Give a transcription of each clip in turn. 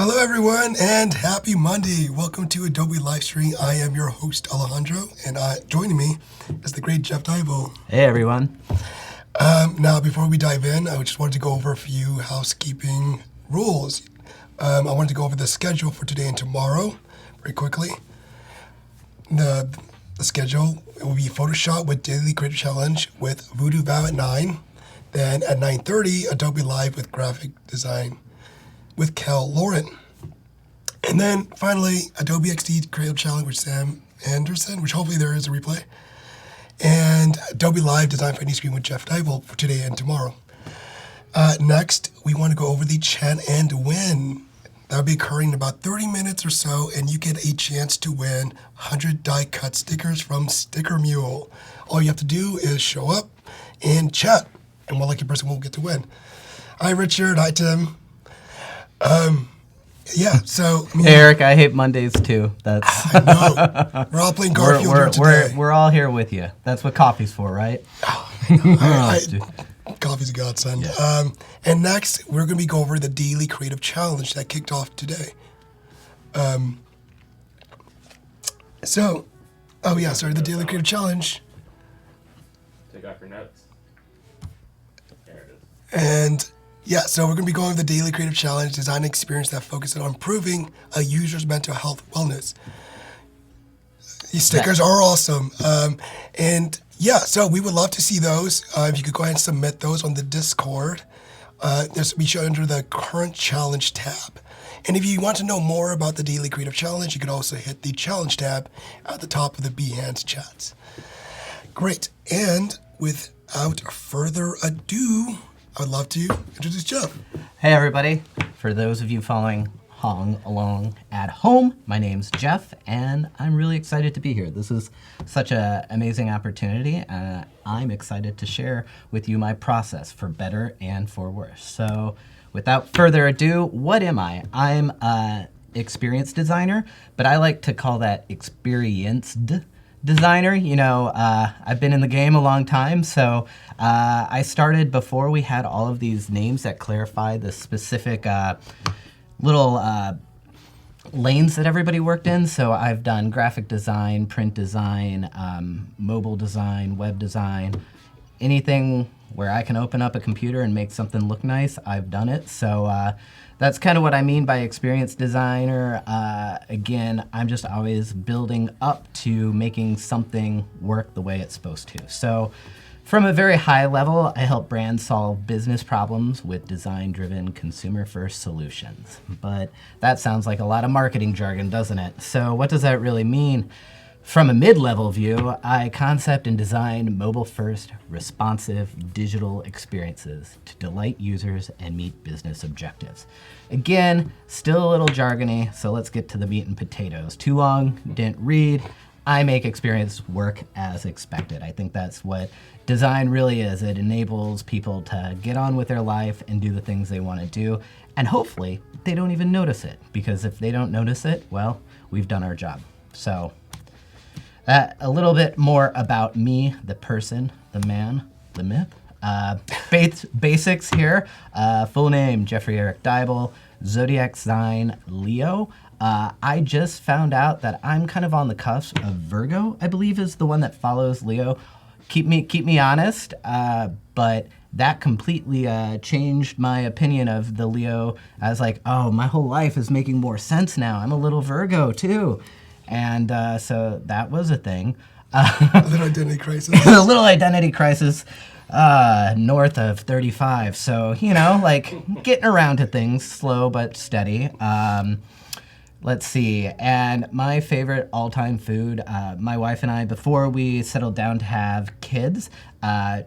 Hello, everyone, and happy Monday. Welcome to Adobe Livestream. I am your host, Alejandro, and joining me is the great Jeff Deibel. Hey, everyone. Now, before we dive in, I just wanted to go over a few housekeeping rules. I wanted to go over the schedule for today and tomorrow very quickly. The schedule will be Photoshop with Daily Creative Challenge with Voodoo Vow at 9. Then at 9:30, Adobe Live with Graphic Design with Cal Lauren. And then finally, Adobe XD Creative Challenge with Sam Anderson, which hopefully there is a replay. And Adobe Live Design for Any Screen with Jeff Deibel for today and tomorrow. Next, we want to go over the Chant and Win. That'll be occurring in about 30 minutes or so, and you get a chance to win 100 die-cut stickers from Sticker Mule. All you have to do is show up and chat, and one lucky person will get to win. Hi, Richard. Hi, Tim. Hey, Eric, I hate Mondays too. That's I know. We're all playing Garfield here today. We're all here with you. That's what coffee's for, right? Coffee's a godsend. Yeah. And next, we're going to be going over the Daily Creative Challenge that kicked off today. The Daily Creative Challenge. Take off your notes. There it is. And so we're going to be going over the Daily Creative Challenge, design experience that focuses on improving a user's mental health wellness. These stickers are awesome. So we would love to see those. If you could go ahead and submit those on the Discord. We show under the current challenge tab. And if you want to know more about the Daily Creative Challenge, you can also hit the challenge tab at the top of the Behance chats. Great. And without further ado, I would love to introduce Jeff. Hey, everybody. For those of you following along at home, my name's Jeff, and I'm really excited to be here. This is such an amazing opportunity, and I'm excited to share with you my process for better and for worse. So without further ado, what am I? I'm an experienced designer, but I like to call that experienced designer. I've been in the game a long time, so I started before we had all of these names that clarify the specific little lanes that everybody worked in. So I've done graphic design, print design, mobile design, web design, anything where I can open up a computer and make something look nice, I've done it. So that's kind of what I mean by experienced designer. Again, I'm just always building up to making something work the way it's supposed to. So from a very high level, I help brands solve business problems with design-driven, consumer-first solutions. But that sounds like a lot of marketing jargon, doesn't it? So what does that really mean? From a mid-level view, I concept and design mobile-first, responsive digital experiences to delight users and meet business objectives. Again, still a little jargony, so let's get to the meat and potatoes. Too long, didn't read. I make experience work as expected. I think that's what design really is. It enables people to get on with their life and do the things they want to do, and hopefully they don't even notice it, because if they don't notice it, well, we've done our job. So a little bit more about me, the person, the man, the myth. Basics here. Full name, Jeffrey Eric Deibel, zodiac sign, Leo. I just found out that I'm kind of on the cusp of Virgo, I believe is the one that follows Leo. Keep me honest, but that completely changed my opinion of the Leo. I was like, oh, my whole life is making more sense now. I'm a little Virgo too. And so that was a thing. A little identity crisis. A little identity crisis north of 35. So, getting around to things, slow but steady. Let's see, and my favorite all-time food, my wife and I, before we settled down to have kids,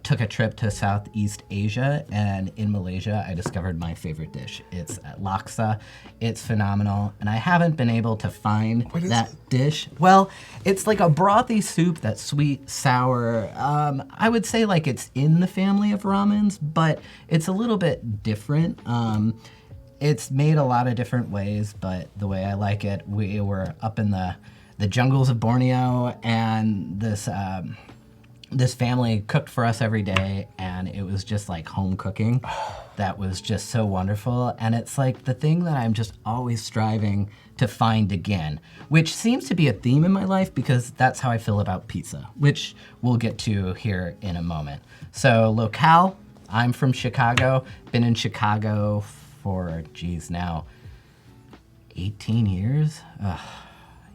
took a trip to Southeast Asia, and in Malaysia, I discovered my favorite dish. It's laksa. It's phenomenal, and I haven't been able to find that dish. Well, it's like a brothy soup that's sweet, sour. I would say like it's in the family of ramens, but it's a little bit different. It's made a lot of different ways, but the way I like it, we were up in the jungles of Borneo, and this this family cooked for us every day, and it was just like home cooking. That was just so wonderful. And it's like the thing that I'm just always striving to find again, which seems to be a theme in my life because that's how I feel about pizza, which we'll get to here in a moment. So locale, I'm from Chicago, been in Chicago for, now 18 years?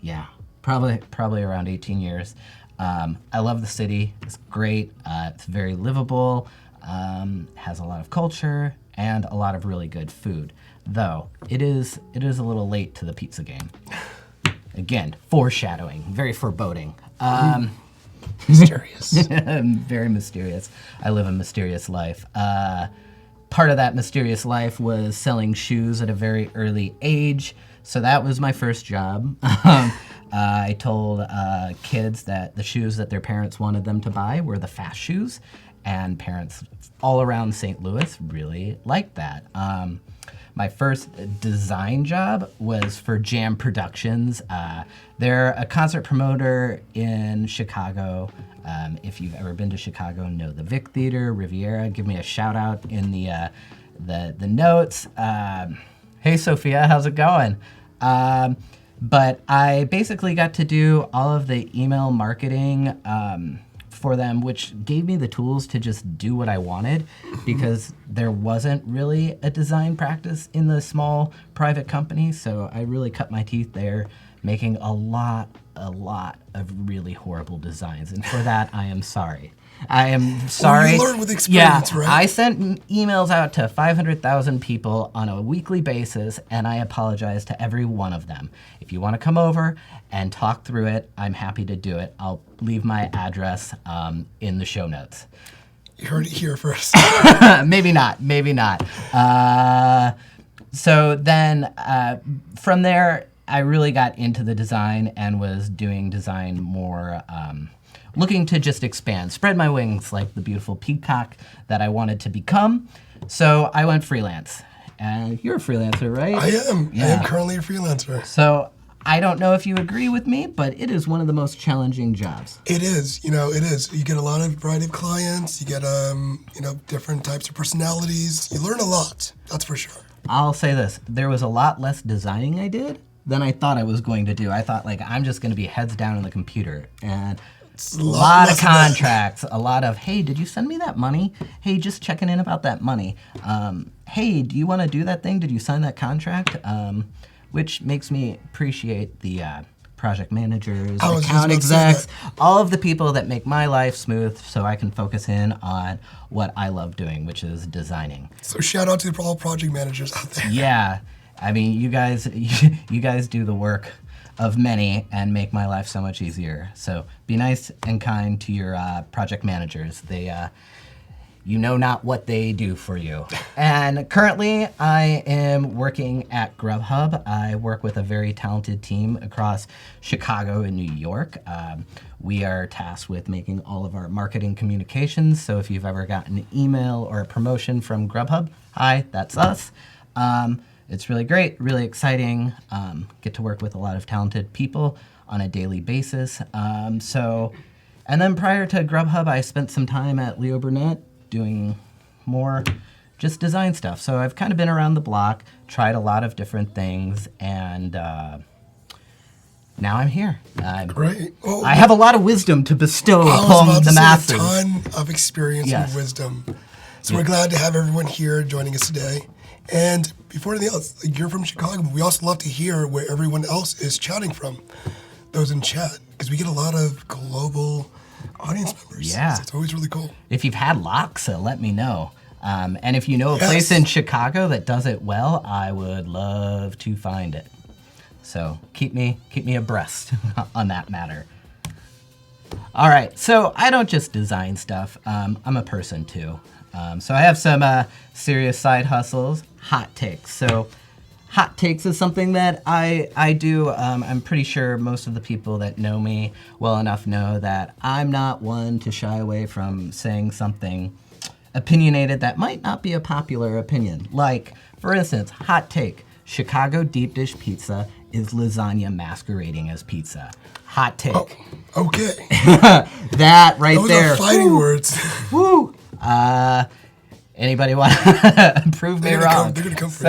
Yeah, probably around 18 years. I love the city. It's great. It's very livable. Has a lot of culture and a lot of really good food. Though it is a little late to the pizza game. Again, foreshadowing, very foreboding. Mysterious. Very mysterious. I live a mysterious life. Part of that mysterious life was selling shoes at a very early age. So that was my first job. I told kids that the shoes that their parents wanted them to buy were the fast shoes, and parents all around St. Louis really liked that. My first design job was for Jam Productions. They're a concert promoter in Chicago. If you've ever been to Chicago and know the Vic Theater, Riviera, give me a shout out in the notes. Hey, Sophia, how's it going? But I basically got to do all of the email marketing for them, which gave me the tools to just do what I wanted because there wasn't really a design practice in the small private company. So I really cut my teeth there, making a lot of really horrible designs. And for that, I am sorry. I am sorry. Well, you learn with experience, right? I sent emails out to 500,000 people on a weekly basis, and I apologize to every one of them. If you want to come over and talk through it, I'm happy to do it. I'll leave my address in the show notes. You heard it here first. Maybe not. So then from there, I really got into the design and was doing design more, looking to just expand, spread my wings like the beautiful peacock that I wanted to become. So I went freelance. And you're a freelancer, right? I am. Yeah. I am currently a freelancer. So I don't know if you agree with me, but it is one of the most challenging jobs. It is. It is. You get a lot of variety of clients. You get, different types of personalities. You learn a lot. That's for sure. I'll say this. There was a lot less designing I did than I thought I was going to do. I thought, I'm just going to be heads down on the computer. And a lot of contracts, a lot of, hey, did you send me that money? Hey, just checking in about that money. Hey, do you want to do that thing? Did you sign that contract? Which makes me appreciate the project managers, account execs, all of the people that make my life smooth so I can focus in on what I love doing, which is designing. So shout out to all project managers out there. Yeah. I mean, you guys do the work of many and make my life so much easier. So be nice and kind to your project managers. They, you know not what they do for you. And currently, I am working at Grubhub. I work with a very talented team across Chicago and New York. We are tasked with making all of our marketing communications. So if you've ever gotten an email or a promotion from Grubhub, hi, that's us. It's really great, really exciting. Get to work with a lot of talented people on a daily basis. And then prior to Grubhub, I spent some time at Leo Burnett doing more just design stuff. So I've kind of been around the block, tried a lot of different things, and now I'm here. Great. Well, I have a lot of wisdom to bestow upon the masses. A ton of experience and wisdom. So we're glad to have everyone here joining us today. And before anything else, you're from Chicago, but we also love to hear where everyone else is chatting from, those in chat, because we get a lot of global audience members. Yeah. So it's always really cool. If you've had Loxa, let me know. And if you know a place in Chicago that does it well, I would love to find it. So keep me abreast on that matter. All right, so I don't just design stuff. I'm a person too. So I have some serious side hustles, hot takes. So hot takes is something that I do. I'm pretty sure most of the people that know me well enough know that I'm not one to shy away from saying something opinionated that might not be a popular opinion. Like, for instance, hot take, Chicago deep dish pizza is lasagna masquerading as pizza. Hot take. Oh, okay. That right Those there. are fighting Woo. words. Woo. Anybody want to prove me wrong? They're gonna come for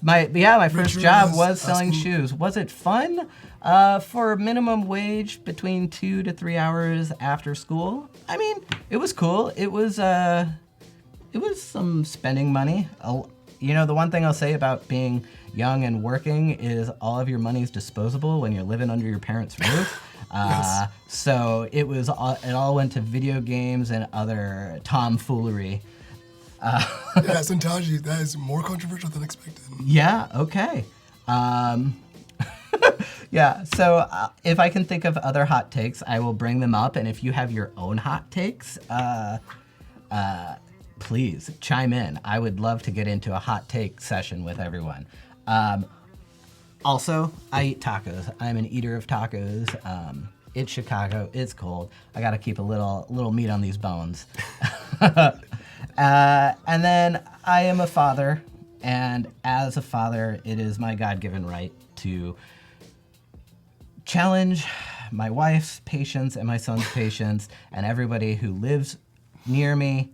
my first Richard job was was selling asking- shoes. Was it fun? For minimum wage between 2 to 3 hours after school. I mean, it was cool. It was some spending money. You know, the one thing I'll say about being young and working is all of your money's disposable when you're living under your parents' roof. Yes. So it all went to video games and other tomfoolery. Yeah, Santaji, that is more controversial than expected. Yeah, okay. Yeah, so if I can think of other hot takes, I will bring them up. And if you have your own hot takes, please chime in. I would love to get into a hot take session with everyone. Also, I eat tacos. I'm an eater of tacos. It's Chicago. It's cold. I got to keep a little meat on these bones. And then I am a father, and as a father, it is my God-given right to challenge my wife's patience and my son's patience and everybody who lives near me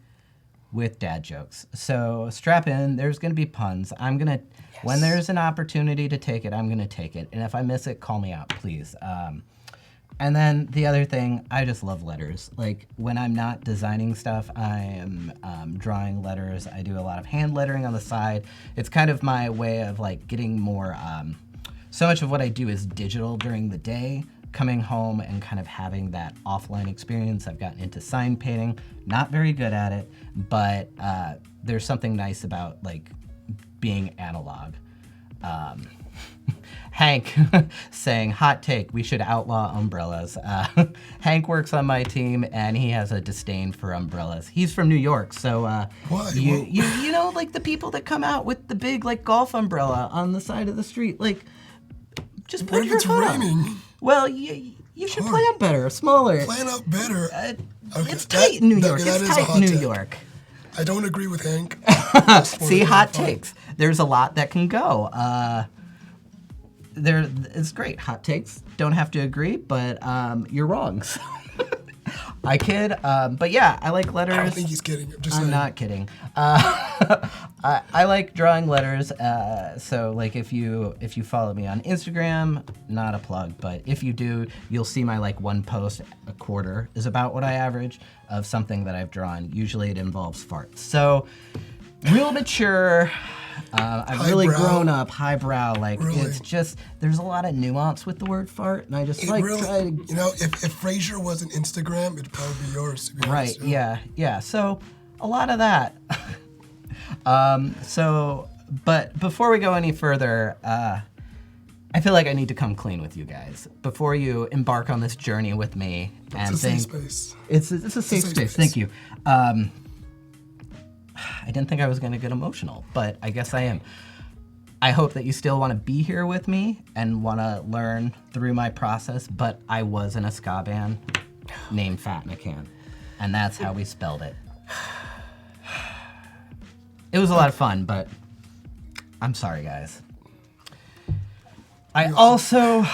with dad jokes. So strap in. There's going to be puns. When there's an opportunity to take it, I'm going to take it. And if I miss it, call me out, please. And then the other thing, I just love letters. Like when I'm not designing stuff, I am drawing letters. I do a lot of hand lettering on the side. It's kind of my way of like getting more, so much of what I do is digital during the day. Coming home and kind of having that offline experience. I've gotten into sign painting, not very good at it, but there's something nice about like being analog. Hank saying, hot take, we should outlaw umbrellas. Hank works on my team and he has a disdain for umbrellas. He's from New York, so Why? you know, like the people that come out with the big like golf umbrella on the side of the street, like just What put if your it's hood on. raining? Well, you should Hard. plan better, smaller. Plan out better. Okay, It's tight in New York. that It's is a tight hot in New take. York. I don't agree with Hank. See, hot takes. There's a lot that can go. It's great. Hot takes. Don't have to agree, but you're wrong. I kid. But yeah, I like letters. I don't think he's kidding. I'm just I'm saying. not kidding. I like drawing letters. So like if you follow me on Instagram, not a plug, but if you do, you'll see my like one post a quarter is about what I average of something that I've drawn. Usually it involves farts. So real mature. I've really Highbrow. grown up, highbrow. Like Really? it's just there's a lot of nuance with the word fart, and I just It like really, try to you know, if Frasier wasn't Instagram, it'd probably be yours. To be Right, honest. yeah. So a lot of that. But before we go any further, I feel like I need to come clean with you guys before you embark on this journey with me. And It's a safe think space. it's a safe safe space. space. Thank you. I didn't think I was going to get emotional, but I guess I am. I hope that you still want to be here with me and want to learn through my process, but I was in a ska band named Fat McCann, and that's how we spelled it. It was a lot of fun, but I'm sorry, guys. I also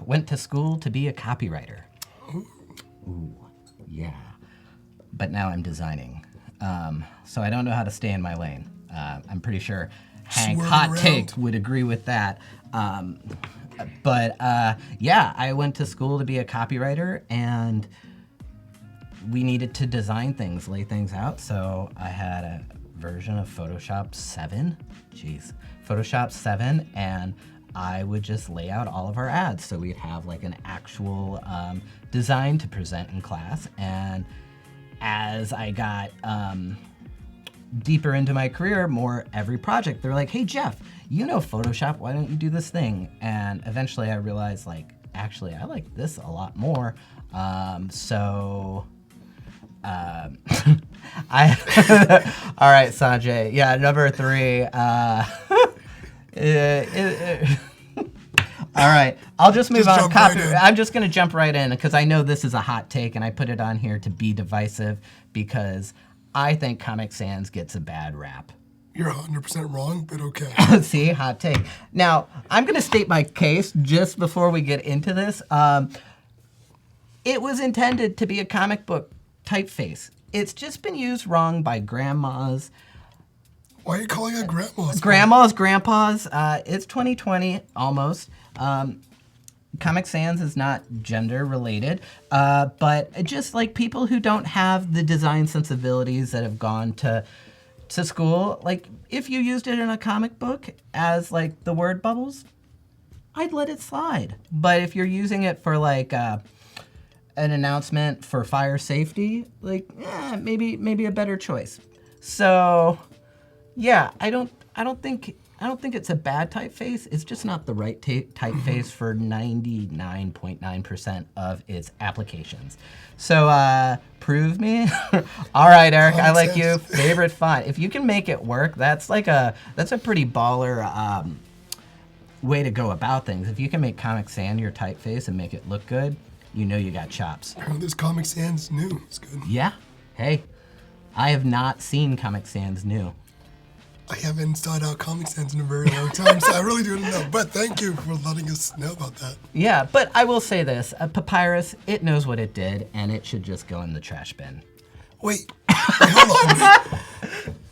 went to school to be a copywriter. Ooh, yeah. But now I'm designing. So I don't know how to stay in my lane. I'm pretty sure Hank Swerve Hot around. Take would agree with that. But yeah, I went to school to be a copywriter, and we needed to design things, lay things out. So I had a version of Photoshop 7. Photoshop 7, and I would just lay out all of our ads. So we'd have like an actual design to present in class. And as I got deeper into my career, more every project, they're like, hey, Jeff, you know Photoshop, why don't you do this thing? And eventually I realized, like, actually, I like this a lot more. All right, Sanjay. Yeah, number 3. All right, I'll just move Just on. jump right in. I'm just going to jump right in because I know this is a hot take, and I put it on here to be divisive because I think Comic Sans gets a bad rap. You're 100% wrong, but okay. See, hot take. Now, I'm going to state my case just before we get into this. It was intended to be a comic book typeface. It's just been used wrong by grandmas. Why are you calling it grandmas? Grandmas, grandpas. It's 2020, almost. Comic Sans is not gender related, but just like people who don't have the design sensibilities that have gone to school, like if you used it in a comic book as like the word bubbles, I'd let it slide. But if you're using it for like an announcement for fire safety, like maybe a better choice. So yeah, I don't think it's a bad typeface. It's just not the right typeface for 99.9% of its applications. So prove me. All right, Eric, I like you. Favorite font. If you can make it work, that's a pretty baller way to go about things. If you can make Comic Sans your typeface and make it look good, you know you got chops. Oh, this Comic Sans new. It's good. Yeah. Hey, I have not seen Comic Sans new. I haven't installed out Comic Sans in a very long time, so I really don't know. But thank you for letting us know about that. Yeah, but I will say this. Papyrus, it knows what it did, and it should just go in the trash bin. Wait, hold on.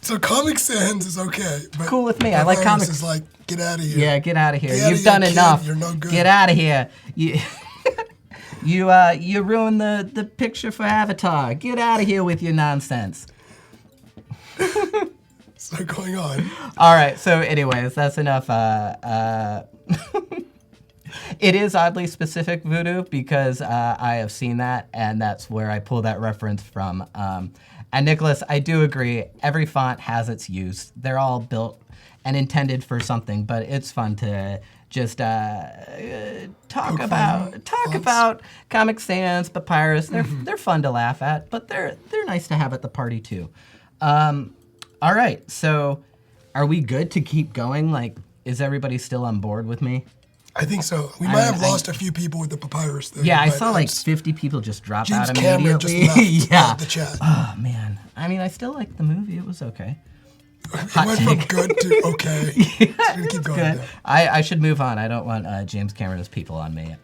So Comic Sans is okay. But cool with me. I like comics. Is like, get out of here. Yeah, get out of here. Get You've done enough. You're no good. Get out of here. You ruined the picture for Avatar. Get out of here with your nonsense. So going on. All right. So, anyways, that's enough. It is oddly specific Voodoo because I have seen that, and that's where I pull that reference from. And Nicholas, I do agree. Every font has its use. They're all built and intended for something, but it's fun to just talk about Comic Sans, Papyrus. They're fun to laugh at, but they're nice to have at the party too. All right, so are we good to keep going? Like, is everybody still on board with me? I think so. We might have lost a few people with the Papyrus thing. Yeah, I saw like 50 people just drop James out Cameron immediately. just left the chat. Oh, man. I mean, I still like the movie. It was okay. It went from good to okay. Yeah, It's gonna keep going good. down. I should move on. I don't want James Cameron's people on me.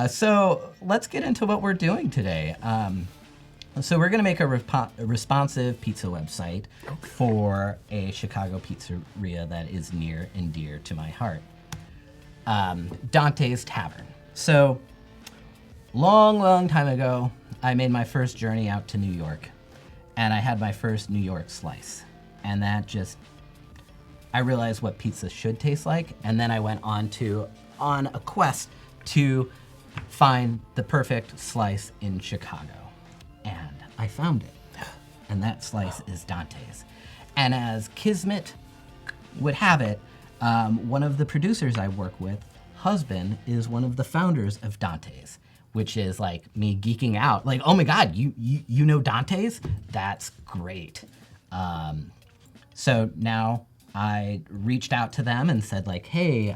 So let's get into what we're doing today. So we're going to make a responsive pizza website for a Chicago pizzeria that is near and dear to my heart. Dante's Tavern. So long time ago, I made my first journey out to New York, and I had my first New York slice. And that I realized what pizza should taste like, and then I went on a quest to find the perfect slice in Chicago. And I found it. And that slice is Dante's. And as Kismet would have it, one of the producers I work with, husband, is one of the founders of Dante's, which is like me geeking out. Like, oh my God, you know Dante's? That's great. So now I reached out to them and said like, hey,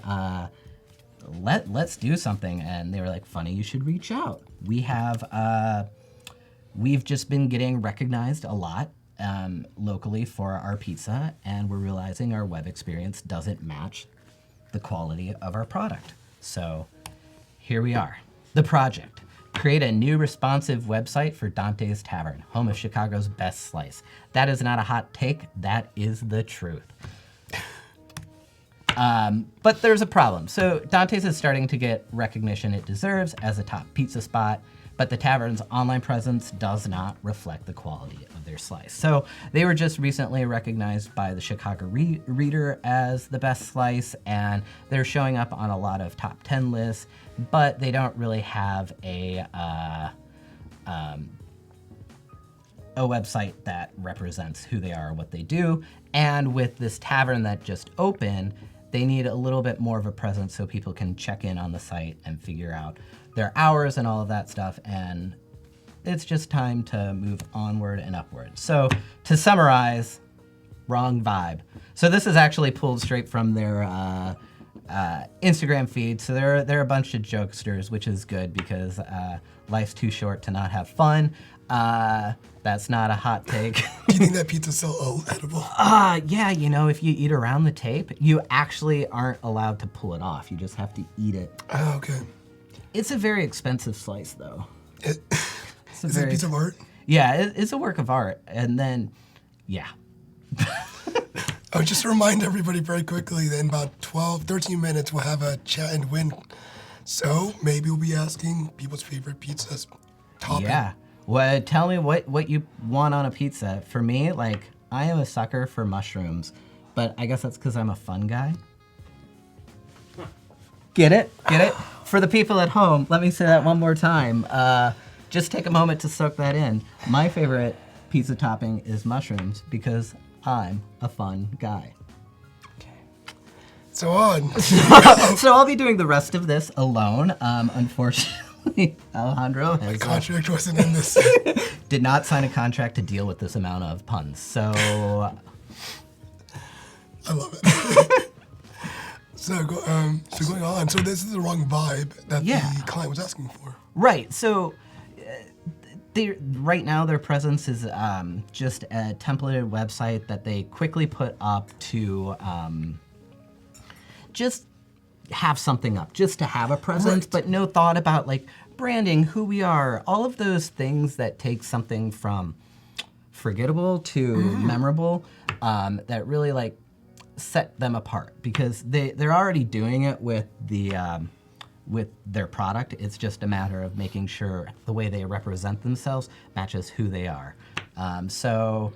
let's do something. And they were like, funny, you should reach out. We've just been getting recognized a lot locally for our pizza, and we're realizing our web experience doesn't match the quality of our product. So here we are. The project. Create a new responsive website for Dante's Tavern, home of Chicago's best slice. That is not a hot take. That is the truth. But there's a problem. So Dante's is starting to get recognition it deserves as a top pizza spot, but the tavern's online presence does not reflect the quality of their slice. So they were just recently recognized by the Chicago Reader as the best slice, and they're showing up on a lot of top 10 lists, but they don't really have a website that represents who they are, what they do. And with this tavern that just opened, they need a little bit more of a presence so people can check in on the site and figure out their hours and all of that stuff. And it's just time to move onward and upward. So to summarize, wrong vibe. So this is actually pulled straight from their Instagram feed. So there are a bunch of jokesters, which is good because life's too short to not have fun. That's not a hot take. Do you think that pizza's still edible? Yeah, you know, if you eat around the tape, you actually aren't allowed to pull it off. You just have to eat it. Oh, okay. It's a very expensive slice, though. Is it a piece of art? Yeah, it's a work of art. And then, yeah. Oh, just to remind everybody very quickly that in about 12, 13 minutes, we'll have a chat and win. So maybe we'll be asking people's favorite pizzas topping. Yeah. Well, tell me what you want on a pizza. For me, like, I am a sucker for mushrooms, but I guess that's because I'm a fun guy. Get it? Get it? For the people at home, let me say that one more time. Just take a moment to soak that in. My favorite pizza topping is mushrooms because I'm a fun guy. So on. So I'll be doing the rest of this alone. Unfortunately, Alejandro My has, contract wasn't in this. did not sign a contract to deal with this amount of puns. So I love it. So going on. So this is the wrong vibe that the client was asking for. right. So right now their presence is just a templated website that they quickly put up to just have something up, just to have a presence, but no thought about like branding, who we are, all of those things that take something from forgettable to memorable, that really like set them apart because they're already doing it with with their product. It's just a matter of making sure the way they represent themselves matches who they are. So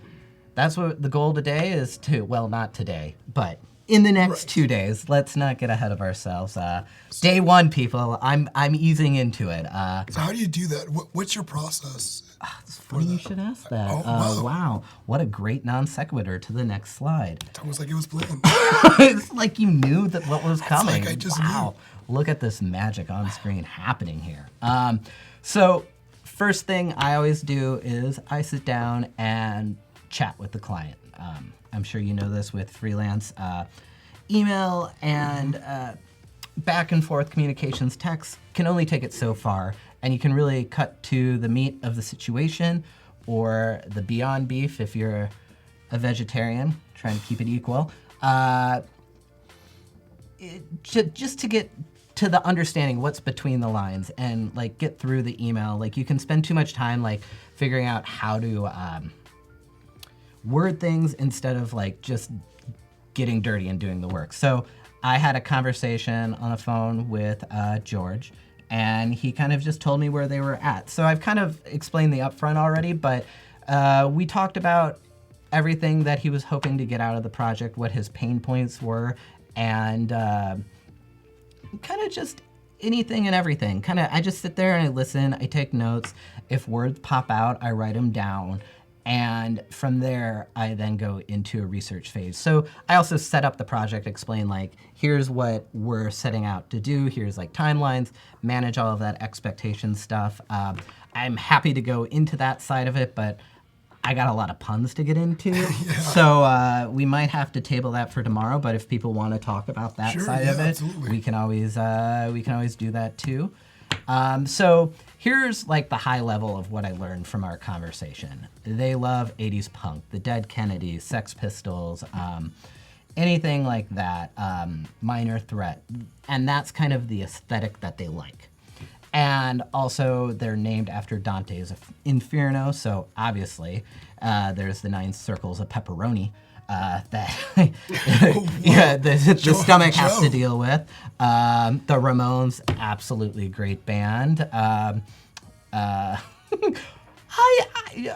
that's what the goal today is to, well, not today, but in the next 2 days. Let's not get ahead of ourselves. Day one, people, I'm easing into it. So how do you do that? What's your process? It's funny you should ask that. Oh, wow. Wow, what a great non sequitur to the next slide. It's almost like it was planned. It's like you knew that what was coming. like I just wow. Look at this magic on screen happening here. So first thing I always do is I sit down and chat with the client. I'm sure you know this with freelance email and back and forth communications. Text can only take it so far, and you can really cut to the meat of the situation or the beyond beef if you're a vegetarian, trying to keep it equal. Just to get to the understanding what's between the lines and like get through the email. Like you can spend too much time like figuring out how to word things instead of like just getting dirty and doing the work. So I had a conversation on the phone with George, and he kind of just told me where they were at. So I've kind of explained the upfront already, but we talked about everything that he was hoping to get out of the project, what his pain points were, and kind of just anything and everything. Kind of, I just sit there and I listen, I take notes. If words pop out, I write them down. And from there, I then go into a research phase. So I also set up the project, explain like, here's what we're setting out to do. Here's like timelines, manage all of that expectation stuff. I'm happy to go into that side of it, but I got a lot of puns to get into. So we might have to table that for tomorrow. But if people want to talk about that side of it, absolutely. we can always do that too. So here's like the high level of what I learned from our conversation. They love 80s punk, the Dead Kennedys, Sex Pistols, anything like that, Minor Threat. And that's kind of the aesthetic that they like. And also they're named after Dante's Inferno, so obviously there's the 9 circles of pepperoni. That the stomach has to deal with. The Ramones, absolutely great band.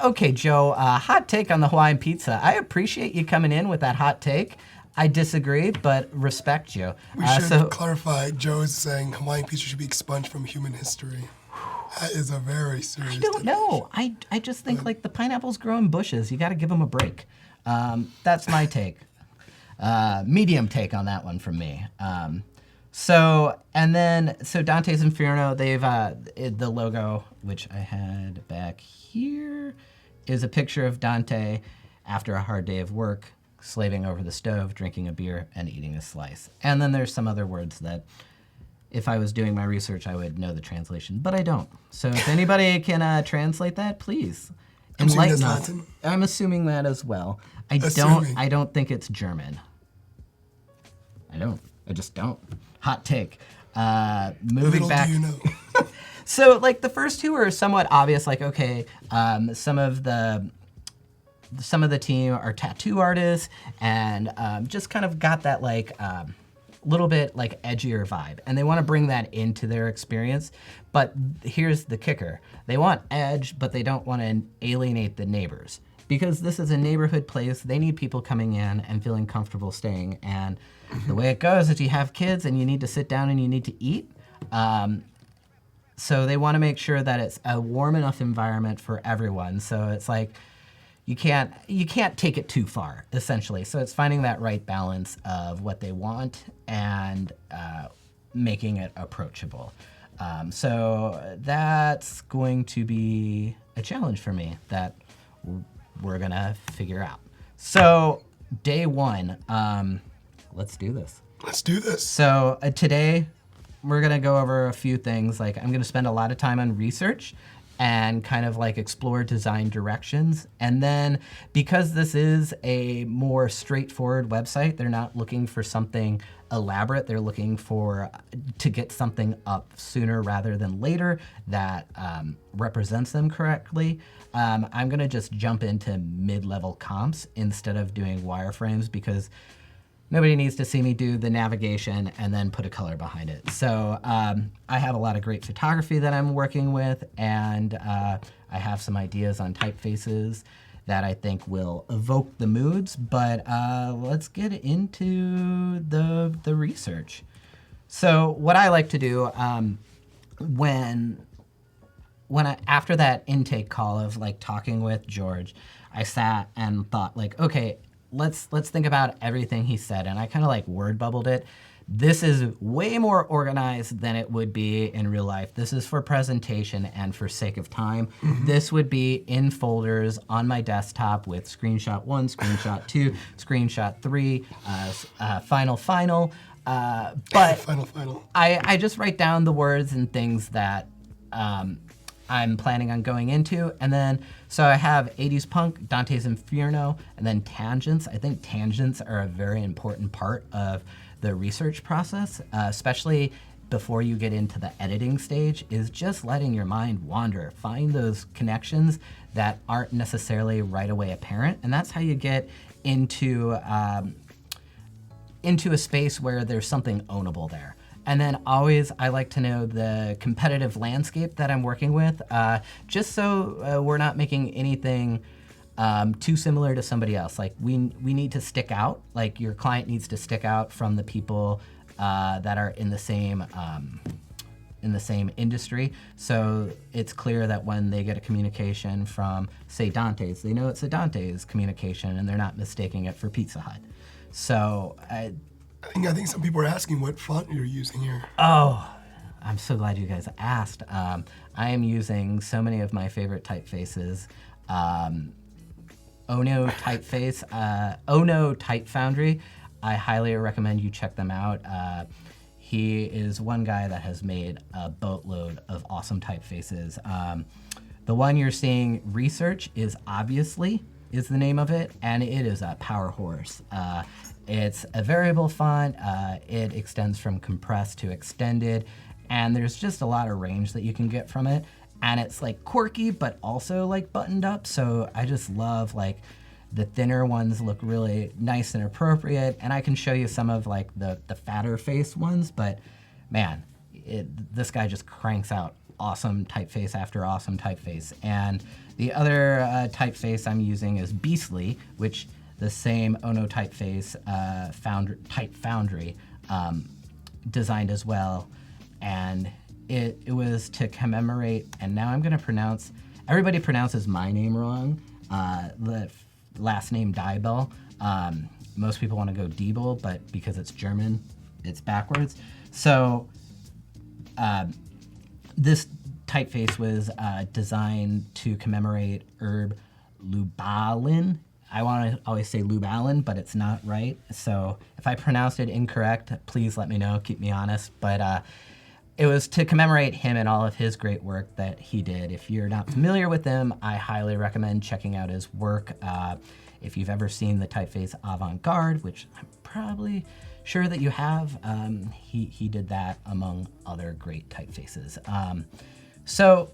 Okay, Joe, hot take on the Hawaiian pizza. I appreciate you coming in with that hot take. I disagree, but respect you. We should clarify, Joe is saying Hawaiian pizza should be expunged from human history. That is a very serious I don't know. I just think like the pineapples grow in bushes. You got to give them a break. That's my take. Medium take on that one from me. So Dante's Inferno, they've the logo, which I had back here, is a picture of Dante after a hard day of work, slaving over the stove, drinking a beer, and eating a slice. And then there's some other words that if I was doing my research, I would know the translation, but I don't. So if anybody can translate that, please enlighten us. Latin? I'm assuming that as well. I don't think it's German. I just don't. Hot take. Moving Little back. do you know. So, like, the first two are somewhat obvious. Like, okay, some of the team are tattoo artists, and just kind of got that like little bit like edgier vibe, and they want to bring that into their experience. But here's the kicker: they want edge, but they don't want to alienate the neighbors, because this is a neighborhood place. They need people coming in and feeling comfortable staying. And the way it goes is you have kids, and you need to sit down and you need to eat. So they want to make sure that it's a warm enough environment for everyone. So it's like you can't take it too far, essentially. So it's finding that right balance of what they want and making it approachable. So that's going to be a challenge for me that we're gonna figure out. So day one, let's do this. Let's do this. So today, we're gonna go over a few things. Like, I'm gonna spend a lot of time on research and kind of like explore design directions. And then, because this is a more straightforward website, they're not looking for something elaborate. They're looking to get something up sooner rather than later that represents them correctly. I'm gonna just jump into mid-level comps instead of doing wireframes, because nobody needs to see me do the navigation and then put a color behind it. So I have a lot of great photography that I'm working with, and I have some ideas on typefaces that I think will evoke the moods. But let's get into the research. So what I like to do after that intake call of like talking with George, I sat and thought like, okay, let's think about everything he said, and I kind of like word bubbled it. This is way more organized than it would be in real life. This is for presentation and for sake of time. Mm-hmm. This would be in folders on my desktop with screenshot 1, screenshot 2, screenshot 3, final. But final. I just write down the words and things that I'm planning on going into. And then, so I have 80s punk, Dante's Inferno, and then tangents. I think tangents are a very important part of the research process, especially before you get into the editing stage, is just letting your mind wander. Find those connections that aren't necessarily right away apparent. And that's how you get into a space where there's something ownable there. And then always, I like to know the competitive landscape that I'm working with, just so we're not making anything too similar to somebody else. Like we need to stick out. Like your client needs to stick out from the people that are in the same industry. So it's clear that when they get a communication from, say, Dante's, they know it's a Dante's communication, and they're not mistaking it for Pizza Hut. So I think some people are asking what font you're using here. Oh, I'm so glad you guys asked. I am using so many of my favorite typefaces. Ono typeface, Ono Type Foundry. I highly recommend you check them out. He is one guy that has made a boatload of awesome typefaces. The one you're seeing, Research, is the name of it, and it is a power horse. It's a variable font. It extends from compressed to extended, and there's just a lot of range that you can get from it. And it's like quirky, but also like buttoned up. So I just love like the thinner ones look really nice and appropriate. And I can show you some of like the fatter face ones, but man, this guy just cranks out awesome typeface after awesome typeface. And the other typeface I'm using is Beastly, which the same Ono typeface Type Foundry designed as well. And it was to commemorate, and now I'm going to pronounce, everybody pronounces my name wrong, the last name Deibel. Most people want to go Deibel, but because it's German, it's backwards. So this typeface was designed to commemorate Herb Lubalin. I want to always say Lube Allen, but it's not right. So if I pronounced it incorrect, please let me know. Keep me honest. But it was to commemorate him and all of his great work that he did. If you're not familiar with him, I highly recommend checking out his work. If you've ever seen the typeface Avant-Garde, which I'm probably sure that you have, he did that among other great typefaces. So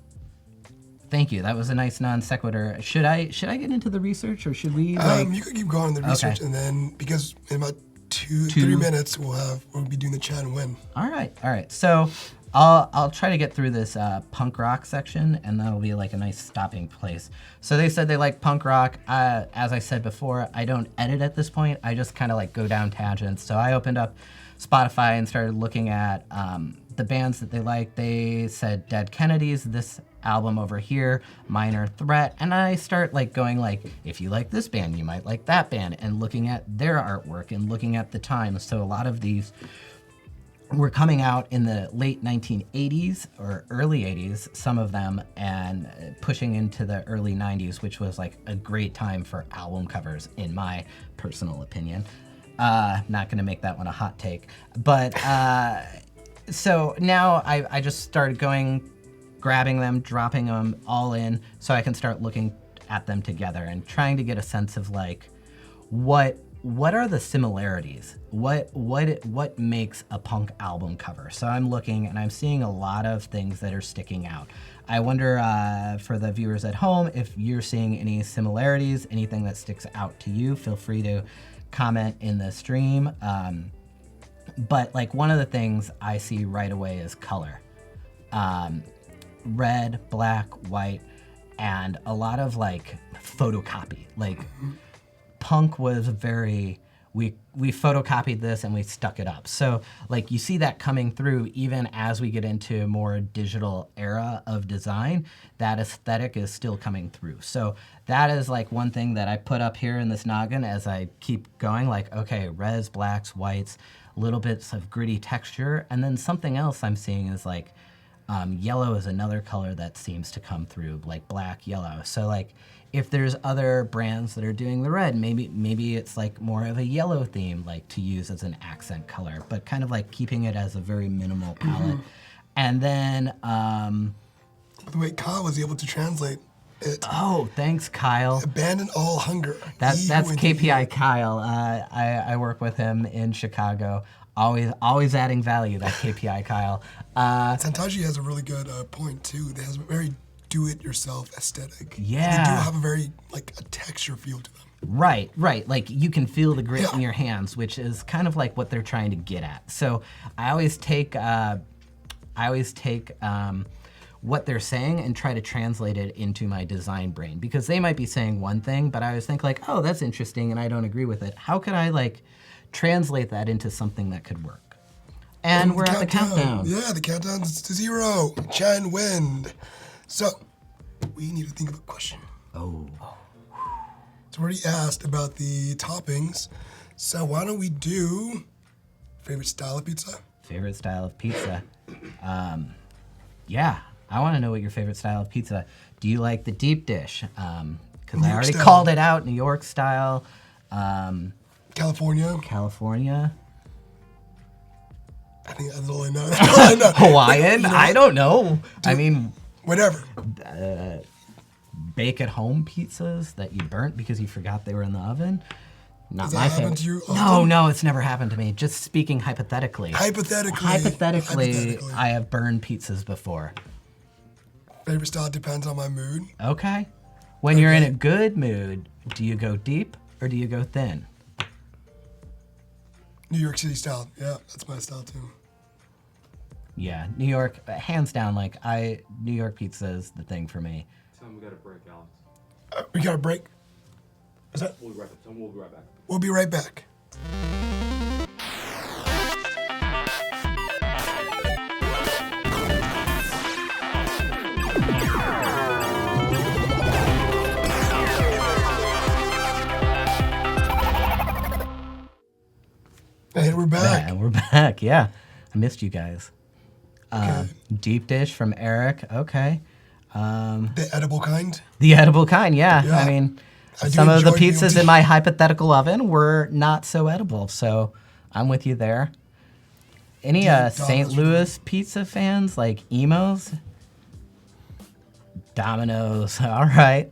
thank you. That was a nice non sequitur. Should I get into the research, or should we? You could keep going on the research, and then because in about 3 minutes we'll be doing the chat and win. All right. So I'll try to get through this punk rock section, and that'll be like a nice stopping place. So they said they like punk rock. As I said before, I don't edit at this point. I just kind of like go down tangents. So I opened up Spotify and started looking at the bands that they like. They said Dead Kennedys, this album over here, Minor Threat, and I start like going like, if you like this band, you might like that band, and looking at their artwork and looking at the time. So a lot of these were coming out in the late 1980s or early 80s, some of them, and pushing into the early 90s, which was like a great time for album covers, in my personal opinion. Not gonna make that one a hot take, but so now I just started grabbing them, dropping them all in, so I can start looking at them together and trying to get a sense of like what are the similarities? What makes a punk album cover? So I'm looking and I'm seeing a lot of things that are sticking out. I wonder for the viewers at home if you're seeing any similarities, anything that sticks out to you. Feel free to comment in the stream. But like one of the things I see right away is color. Red, black, white, and a lot of like photocopy. Like punk was very, we photocopied this and we stuck it up. So like you see that coming through even as we get into a more digital era of design, that aesthetic is still coming through. So that is like one thing that I put up here in this noggin as I keep going, like, okay, reds, blacks, whites, little bits of gritty texture. And then something else I'm seeing is like, yellow is another color that seems to come through, like black, yellow. So like if there's other brands that are doing the red, maybe it's like more of a yellow theme, like to use as an accent color, but kind of like keeping it as a very minimal palette. And then By the way, Kyle was able to translate it. oh, thanks, Kyle. Abandon all hunger. That's Ye who KPI Kyle. I work with him in Chicago. Always adding value, that KPI Kyle. Santaji has a really good point too. They has a very do-it-yourself aesthetic. Yeah. And they do have a very like a texture feel to them. Right. Like you can feel the grit in your hands, which is kind of like what they're trying to get at. So I always take what they're saying and try to translate it into my design brain, because they might be saying one thing, but I always think like, oh, that's interesting, and I don't agree with it. How could I like translate that into something that could work? And we're at the countdown. Yeah, the countdown's to 0. Chan wind. So we need to think of a question. Oh. So we already asked about the toppings. So why don't we do favorite style of pizza? Favorite style of pizza. Yeah, I want to know what your favorite style of pizza. Do you like the deep dish? Because I already called it out, New York style. California. I think that's all I know. That's all I know. Hawaiian? You know, I don't know. I mean, whatever. Bake at home pizzas that you burnt because you forgot they were in the oven. Not Does that my happen favorite. to you often? No, it's never happened to me. Just speaking hypothetically. Hypothetically, I have burned pizzas before. Favorite style depends on my mood. Okay. When you're in a good mood, do you go deep or do you go thin? New York City style. Yeah, that's my style too. Yeah, New York, hands down. New York pizza is the thing for me. Tell him we got a break, Alex. We got a break. Is that? We'll be right back. Tell him we'll be right back. We'll be right back. And we're back. And we're back. Yeah, I missed you guys. Okay. Deep dish from Eric. Okay. The edible kind. The edible kind. Yeah. Yeah. I mean, I do Some of the enjoy pizzas BLT. in my hypothetical oven were not so edible, so I'm with you there. Any $8 St. for Louis pizza fans, like emos? Domino's, all right.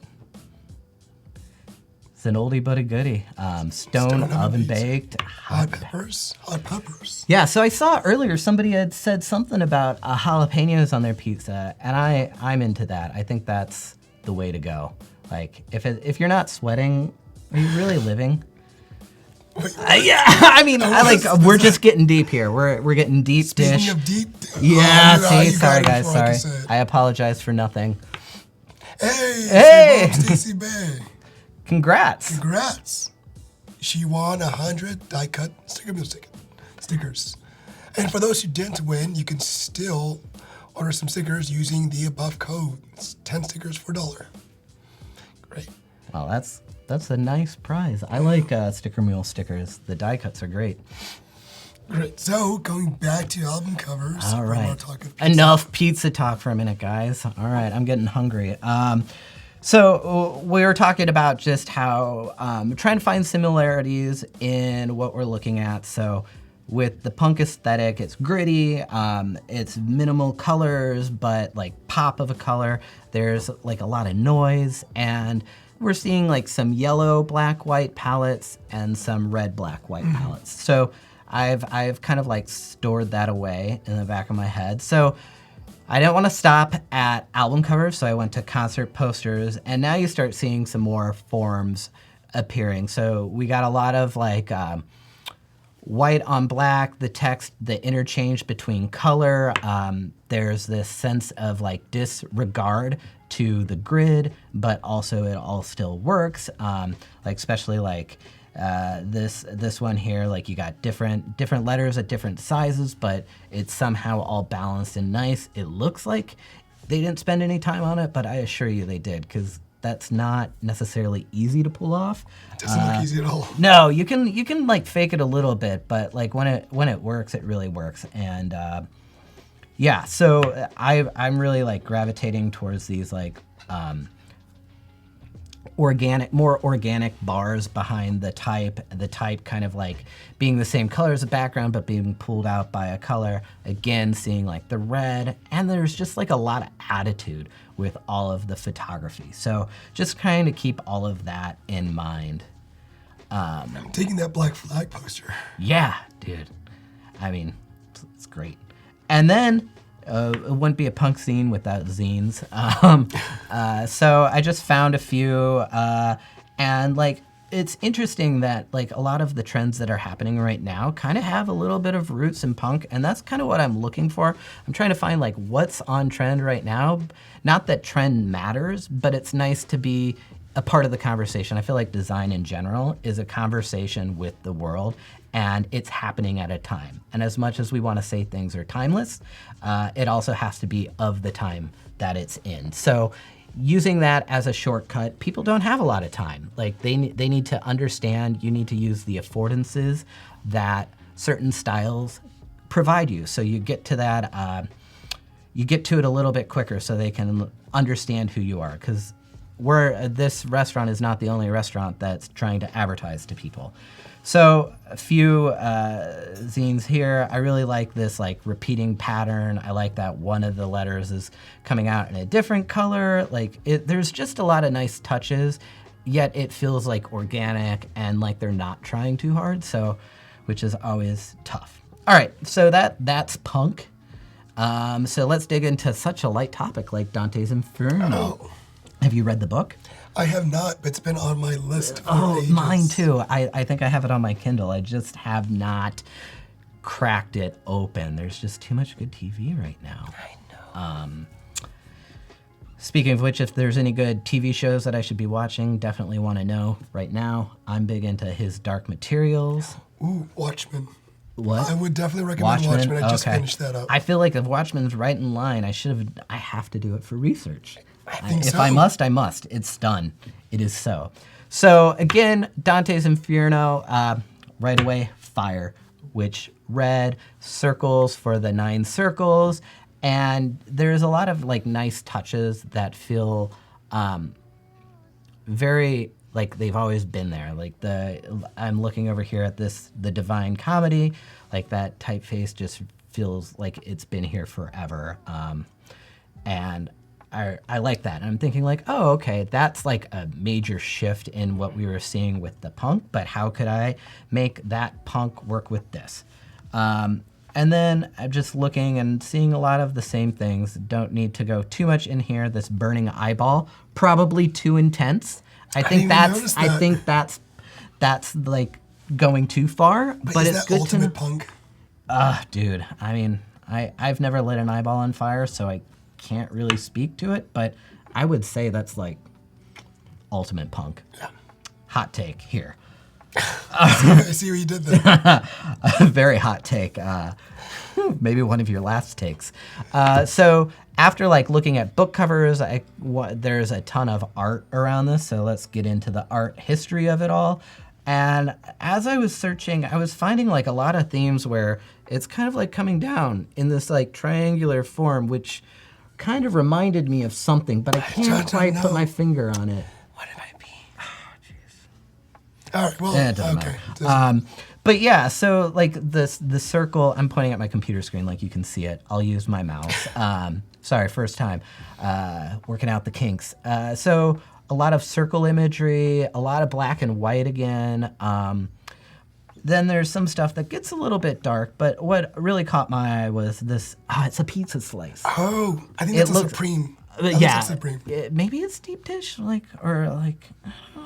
It's an oldie but a goodie. Stone oven pizza. baked. Hot peppers. Hot peppers. Yeah, so I saw earlier somebody had said something about jalapenos on their pizza, and I'm into that. I think that's the way to go. Like, if you're not sweating, are you really living? Yeah, I mean, we're just getting deep here. We're getting deep Speaking dish. of deep. Yeah, you see, sorry got it guys, before I can sorry. say it. I apologize for nothing. Hey, Hey! Stacey Bay. Congrats. Congrats. She won 100 die-cut stickers. And for those who didn't win, you can still order some stickers using the above code. It's 10 stickers for $1. Great. Well, that's a nice prize. I like Sticker Mule stickers. The die cuts are great. Great. So, going back to album covers. All we're right. more talking pizza. Enough pizza talk for a minute, guys. All right, I'm getting hungry. So we were talking about just how trying to find similarities in what we're looking at. So with the punk aesthetic, it's gritty, it's minimal colors, but like pop of a color. There's like a lot of noise, and we're seeing like some yellow, black, white palettes and some red, black, white palettes. So I've kind of like stored that away in the back of my head. So I didn't want to stop at album covers, so I went to concert posters, and now you start seeing some more forms appearing. So we got a lot of like white on black, the text, the interchange between color. There's this sense of like disregard to the grid, but also it all still works. Like especially like this one here, like you got different letters at different sizes, but it's somehow all balanced and nice. It looks like they didn't spend any time on it, but I assure you they did, because that's not necessarily easy to pull off. Doesn't look easy at all. No, you can like fake it a little bit, but like when it works, it really works. And yeah, so I'm really like gravitating towards these like more organic bars behind the type kind of like being the same color as the background but being pulled out by a color. Again, seeing like the red, and there's just like a lot of attitude with all of the photography. So just trying to keep all of that in mind. I'm taking that Black Flag poster. Yeah, dude. I mean, it's great. And then it wouldn't be a punk scene without zines. So I just found a few, and like it's interesting that like a lot of the trends that are happening right now kind of have a little bit of roots in punk, and that's kind of what I'm looking for. I'm trying to find like what's on trend right now. Not that trend matters, but it's nice to be a part of the conversation. I feel like design in general is a conversation with the world, and it's happening at a time. And as much as we want to say things are timeless, it also has to be of the time that it's in. So using that as a shortcut, people don't have a lot of time. Like they need to understand, you need to use the affordances that certain styles provide you. So you get to that, you get to it a little bit quicker so they can understand who you are. Because this restaurant is not the only restaurant that's trying to advertise to people. So a few zines here. I really like this like repeating pattern. I like that one of the letters is coming out in a different color. Like there's just a lot of nice touches, yet it feels like organic and like they're not trying too hard. So, which is always tough. All right, so that's punk. So let's dig into such a light topic like Dante's Inferno. Oh. Have you read the book? I have not, but it's been on my list for Oh, ages. mine too. I think I have it on my Kindle. I just have not cracked it open. There's just too much good TV right now. I know. Speaking of which, if there's any good TV shows that I should be watching, definitely want to know right now. I'm big into his Dark Materials. Ooh, Watchmen. What? I would definitely recommend Watchmen. I just finished that up. I feel like if Watchmen's right in line, I have to do it for research. I think If so. I must, I must. It's done. It is so. So again, Dante's Inferno, right away, fire, which red circles for the 9 circles, and there's a lot of like nice touches that feel very like they've always been there. Like I'm looking over here at the Divine Comedy, like that typeface just feels like it's been here forever. And I like that. And I'm thinking like, oh, okay, that's like a major shift in what we were seeing with the punk, but how could I make that punk work with this? And then I'm just looking and seeing a lot of the same things. Don't need to go too much in here. This burning eyeball, probably too intense. I think that's like going too far. But is it's that good ultimate to punk? dude. I mean, I've never lit an eyeball on fire, so I can't really speak to it. But I would say that's like ultimate punk. Yeah. Hot take here. I see what you did there. Very hot take. Maybe one of your last takes. So after like looking at book covers, there's a ton of art around this. So let's get into the art history of it all. And as I was searching, I was finding like a lot of themes where it's kind of like coming down in this like triangular form, which kind of reminded me of something, but I can't quite put my finger on it. What did I be? All right, well, It doesn't okay. matter. But yeah, so like the circle, I'm pointing at my computer screen like you can see it. I'll use my mouse. Sorry, first time working out the kinks. So a lot of circle imagery, a lot of black and white again. Then there's some stuff that gets a little bit dark, but what really caught my eye was this. It's a pizza slice. Oh, I think that's a Supreme. That Yeah, looks like Supreme. maybe it's deep dish, or I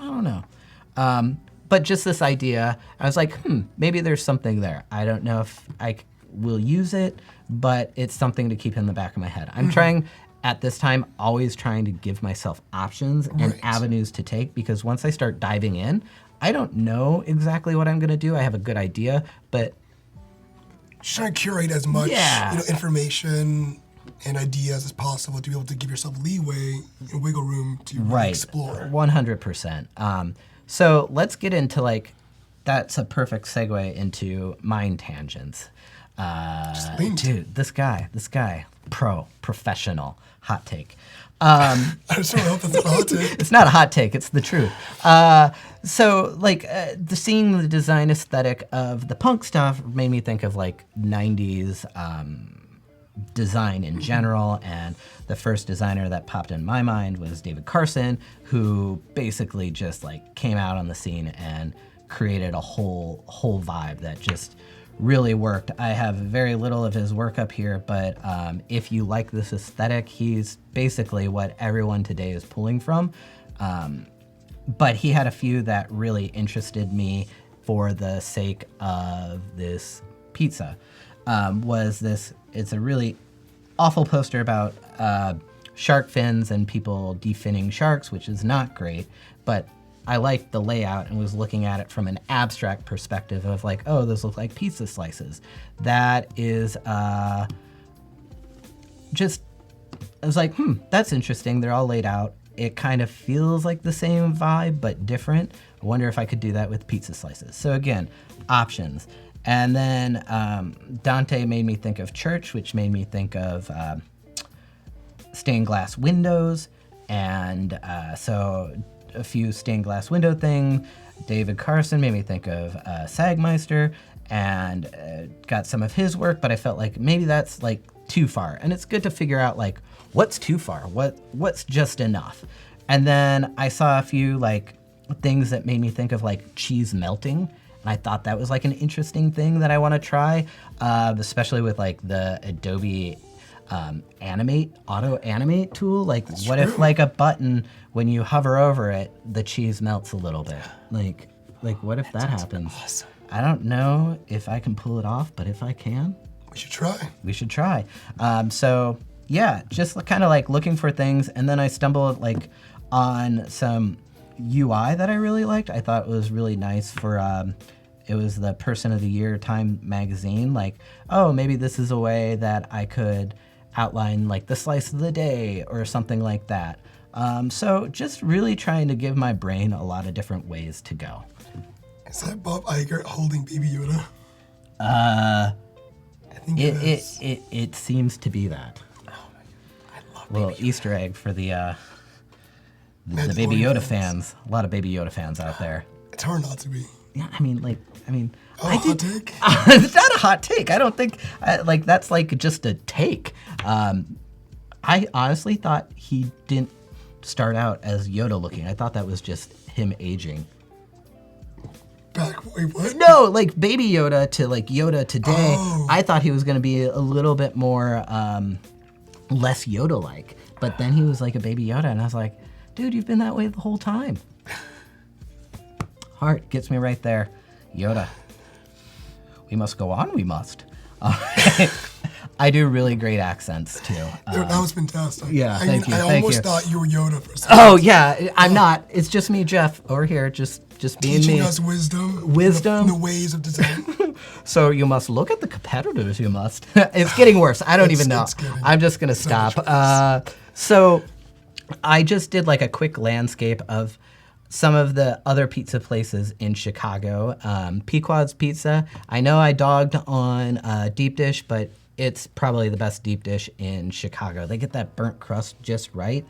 don't know. But just this idea, I was like, maybe there's something there. I don't know if I will use it, but it's something to keep in the back of my head. I'm trying, at this time, always trying to give myself options and avenues to take, because once I start diving in, I don't know exactly what I'm going to do. I have a good idea, but Just trying to curate as much information and ideas as possible to be able to give yourself leeway and wiggle room to really explore. 100%. So let's get into like, that's a perfect segue into mind tangents. Dude, this guy, professional, hot take. I just don't know if that's a hot take. It's not a hot take, it's the truth. So like seeing the design aesthetic of the punk stuff made me think of like 90s design in general, and the first designer that popped in my mind was David Carson, who basically just like came out on the scene and created a whole vibe that just really worked. I have very little of his work up here, but if you like this aesthetic, he's basically what everyone today is pulling from. But he had a few that really interested me for the sake of this pizza. It's a really awful poster about shark fins and people definning sharks, which is not great, but I liked the layout and was looking at it from an abstract perspective of like, oh, those look like pizza slices. That is I was like, that's interesting. They're all laid out. It kind of feels like the same vibe, but different. I wonder if I could do that with pizza slices. So again, options. And then Dante made me think of church, which made me think of stained glass windows. And so a few stained glass window thing. David Carson made me think of Sagmeister, and got some of his work, but I felt like maybe that's like too far. And it's good to figure out like what's too far, what's just enough. And then I saw a few like things that made me think of like cheese melting. And I thought that was like an interesting thing that I want to try, especially with like the Adobe auto animate tool. Like That's what true. if like a button, when you hover over it, the cheese melts a little bit? Like what if that happens? Awesome. I don't know if I can pull it off, but if I can, We should try. we should try. So yeah, just kind of like looking for things, and then I stumbled like on some UI that I really liked. I thought it was really nice for it was the Person of the Year Time magazine. Like, oh, maybe this is a way that I could outline like the slice of the day or something like that. So just really trying to give my brain a lot of different ways to go. Is that Bob Iger holding Baby Yoda? Uh, I think it is. it seems to be that. Oh my God. I love Little Baby Yoda. Easter egg for the the Baby Yoda fans. A lot of Baby Yoda fans out there. It's hard not to be. Yeah, Oh, hot take? It's not a hot take. I don't think that's like just a take. I honestly thought he didn't start out as Yoda looking. I thought that was just him aging. Wait, what? No, like Baby Yoda to like Yoda today. Oh. I thought he was going to be a little bit more less Yoda-like. But then he was like a Baby Yoda, and I was like, dude, you've been that way the whole time. Heart gets me right there. Yoda. We must go on, we must. I do really great accents, too. That was fantastic. Yeah, thank you, I thank almost you. thought you were Yoda for a second. Oh, yeah, I'm not. It's just me, Jeff, over here, just being Teaching me. us wisdom. Wisdom. In the ways of design. So you must look at the competitors, you must. It's getting worse. I don't even know. It's getting I'm just going to so much stop. So I just did like a quick landscape of some of the other pizza places in Chicago. Pequod's Pizza. I know I dogged on Deep Dish, but it's probably the best deep dish in Chicago. They get that burnt crust just right.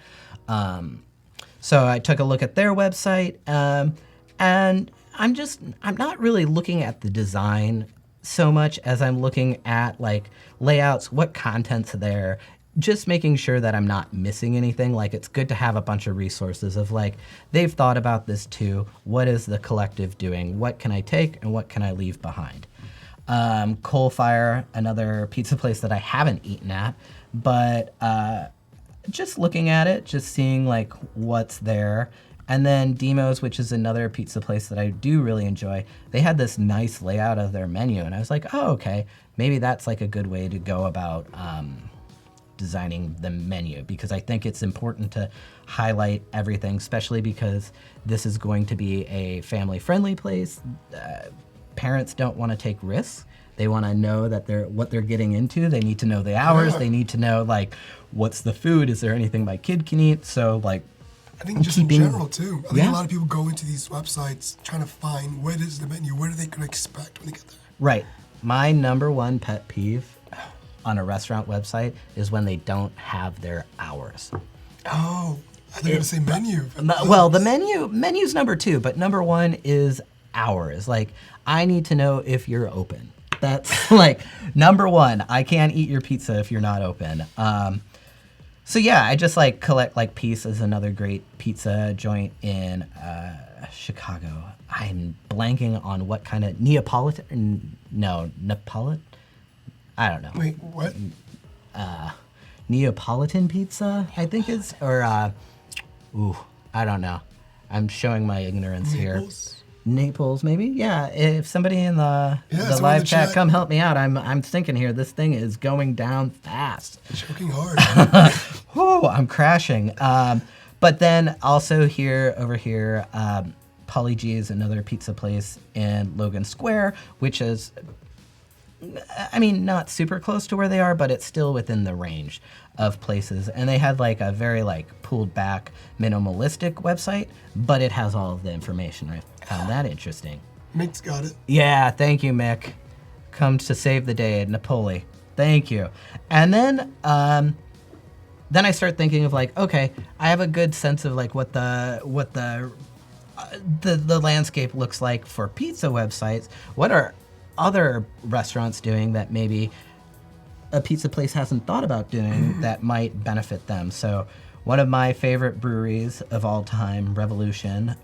So I took a look at their website, and I'm not really looking at the design so much as I'm looking at like layouts, what content's there, just making sure that I'm not missing anything. Like, it's good to have a bunch of resources of like, they've thought about this too. What is the collective doing? What can I take and what can I leave behind? Coalfire, another pizza place that I haven't eaten at, but just looking at it, just seeing like what's there. And then Demos, which is another pizza place that I do really enjoy. They had this nice layout of their menu, and I was like, oh, okay, maybe that's like a good way to go about designing the menu, because I think it's important to highlight everything, especially because this is going to be a family-friendly place. Parents don't want to take risks. They want to know that what they're getting into. They need to know the hours. They need to know like what's the food. Is there anything my kid can eat? So like, I think just in general too. I think Yeah. a lot of people go into these websites trying to find what is the menu, what are they going to expect when they get there. right. My number one pet peeve on a restaurant website is when they don't have their hours. Oh, I thought you were going to say menu. Well, the menu's number two, but number one is hours. Like, I need to know if you're open. That's like number one. I can't eat your pizza if you're not open. So yeah, I just like collect like Peace is another great pizza joint in Chicago. I'm blanking on what kind of Neapolitan. No, Neapolitan. I don't know. Wait, what? Neapolitan pizza, I think is, or I don't know. I'm showing my ignorance here. Naples, maybe? Yeah, if somebody in the live chat, come help me out. I'm thinking here, this thing is going down fast. Choking hard. Whew, I'm crashing. But then also over here, Polly G is another pizza place in Logan Square, which is, I mean, not super close to where they are, but it's still within the range of places. And they had like a very like pulled back minimalistic website, but it has all of the information. I found that interesting. Mick's got it. Yeah, thank you, Mick. Come to save the day, Napoli. Thank you. And then I start thinking of like, okay, I have a good sense of like what the landscape looks like for pizza websites. What are other restaurants doing that maybe a pizza place hasn't thought about doing that might benefit them? So one of my favorite breweries of all time, Revolution,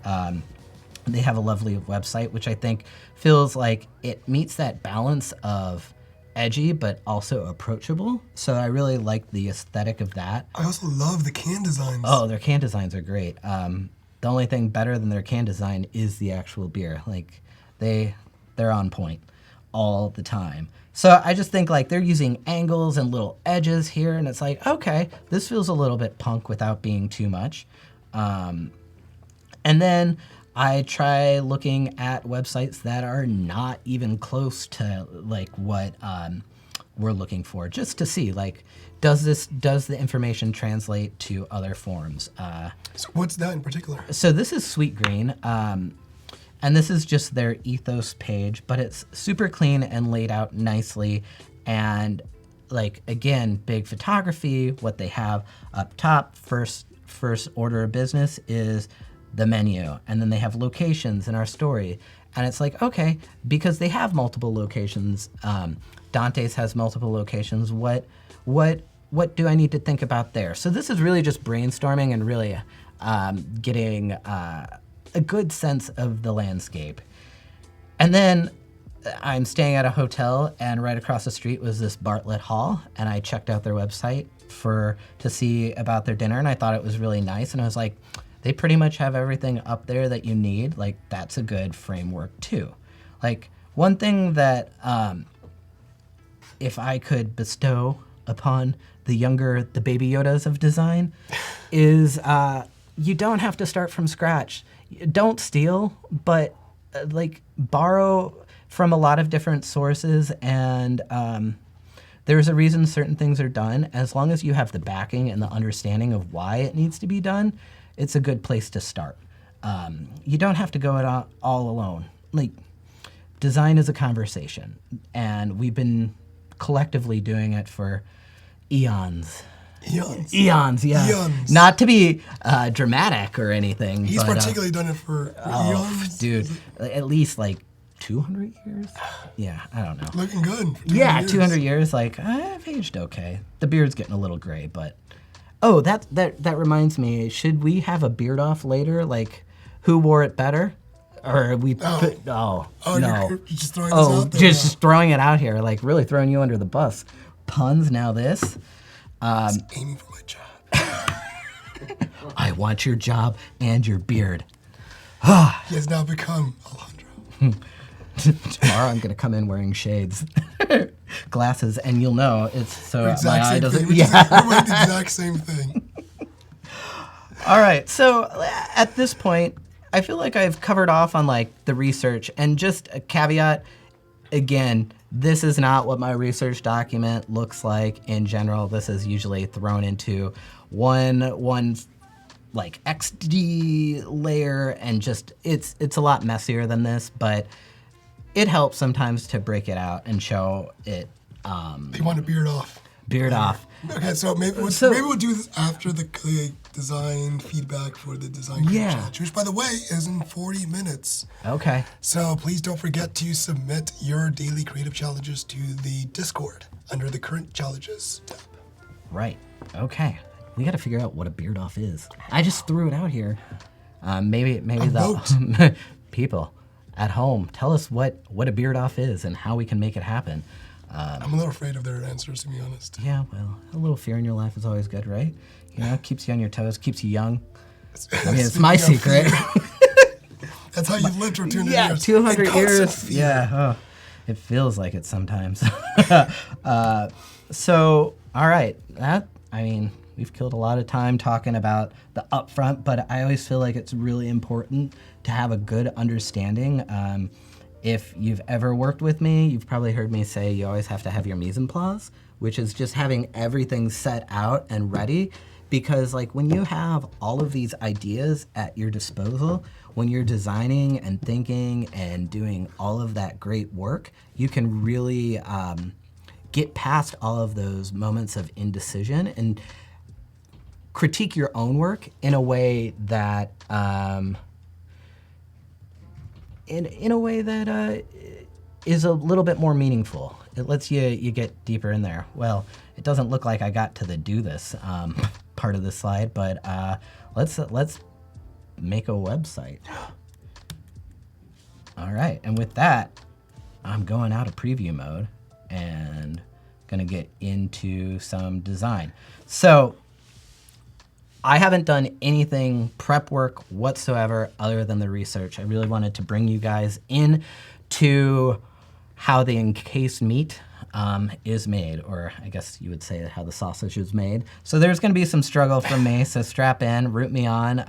they have a lovely website, which I think feels like it meets that balance of edgy but also approachable. So I really like the aesthetic of that. I also love the can designs. Oh, their can designs are great. The only thing better than their can design is the actual beer. Like they're on point all the time. So I just think like they're using angles and little edges here, and it's like, okay, this feels a little bit punk without being too much. And then I try looking at websites that are not even close to like what we're looking for, just to see like, does the information translate to other forms? So what's that in particular? So this is Sweet Green, and this is just their ethos page, but it's super clean and laid out nicely, and like again, big photography. What they have up top, first first order of business is the menu, and then they have locations in our story. And it's like, okay, because they have multiple locations, Dante's has multiple locations, what do I need to think about there? So this is really just brainstorming and really getting a good sense of the landscape. And then I'm staying at a hotel, and right across the street was this Bartlett Hall, and I checked out their website to see about their dinner, and I thought it was really nice, and I was like, they pretty much have everything up there that you need. Like, that's a good framework too. Like, one thing that if I could bestow upon the baby Yodas of design is you don't have to start from scratch. Don't steal, but borrow from a lot of different sources, and there's a reason certain things are done. As long as you have the backing and the understanding of why it needs to be done, it's a good place to start. You don't have to go it all alone. Like, design is a conversation, and we've been collectively doing it for eons. Eons, yeah. Eons. Not to be dramatic or anything. He's but, particularly done it for eons. dude, at least 200 years? Yeah, I don't know. Looking good. 200 years. I've aged okay. The beard's getting a little gray, but... Oh, that reminds me. Should we have a beard off later? Who wore it better? Or are we... no. You're just throwing this out there. Just throwing it out here. Really throwing you under the bus. Puns, now this. Aiming for my job. I want your job and your beard. He has now become Alejandro. Tomorrow I'm going to come in wearing shades. Glasses, and you'll know it's so my eye doesn't... We're the exact same thing. All right, so at this point, I feel like I've covered off on the research, and just a caveat, again, this is not what my research document looks like in general. This is usually thrown into one XD layer, and just it's a lot messier than this, but it helps sometimes to break it out and show it. You want a beard off. Beard off. Okay, so maybe we'll do this after the design feedback for the design challenge, which, by the way, is in 40 minutes. Okay. So please don't forget to submit your daily creative challenges to the Discord under the current challenges tab. Right. Okay. We got to figure out what a beard off is. I just threw it out here. Maybe the people at home, tell us what a beard off is and how we can make it happen. I'm a little afraid of their answers, to be honest. Yeah, well, a little fear in your life is always good, right? Keeps you on your toes, keeps you young. It's my secret. That's how you've lived for 200 years. Yeah, 200 years. Yeah, it feels like it sometimes. So, all right, we've killed a lot of time talking about the upfront, but I always feel like it's really important to have a good understanding. If you've ever worked with me, you've probably heard me say you always have to have your mise en place, which is just having everything set out and ready. Because when you have all of these ideas at your disposal, when you're designing and thinking and doing all of that great work, you can really get past all of those moments of indecision and critique your own work in a way that is a little bit more meaningful. It lets you get deeper in there. Well, it doesn't look like I got to the do this part of the slide, but let's make a website. All right, and with that, I'm going out of preview mode and gonna get into some design. So I haven't done anything prep work whatsoever other than the research. I really wanted to bring you guys in to how the encased meat is made, or I guess you would say how the sausage is made. So there's going to be some struggle from me, so strap in, root me on.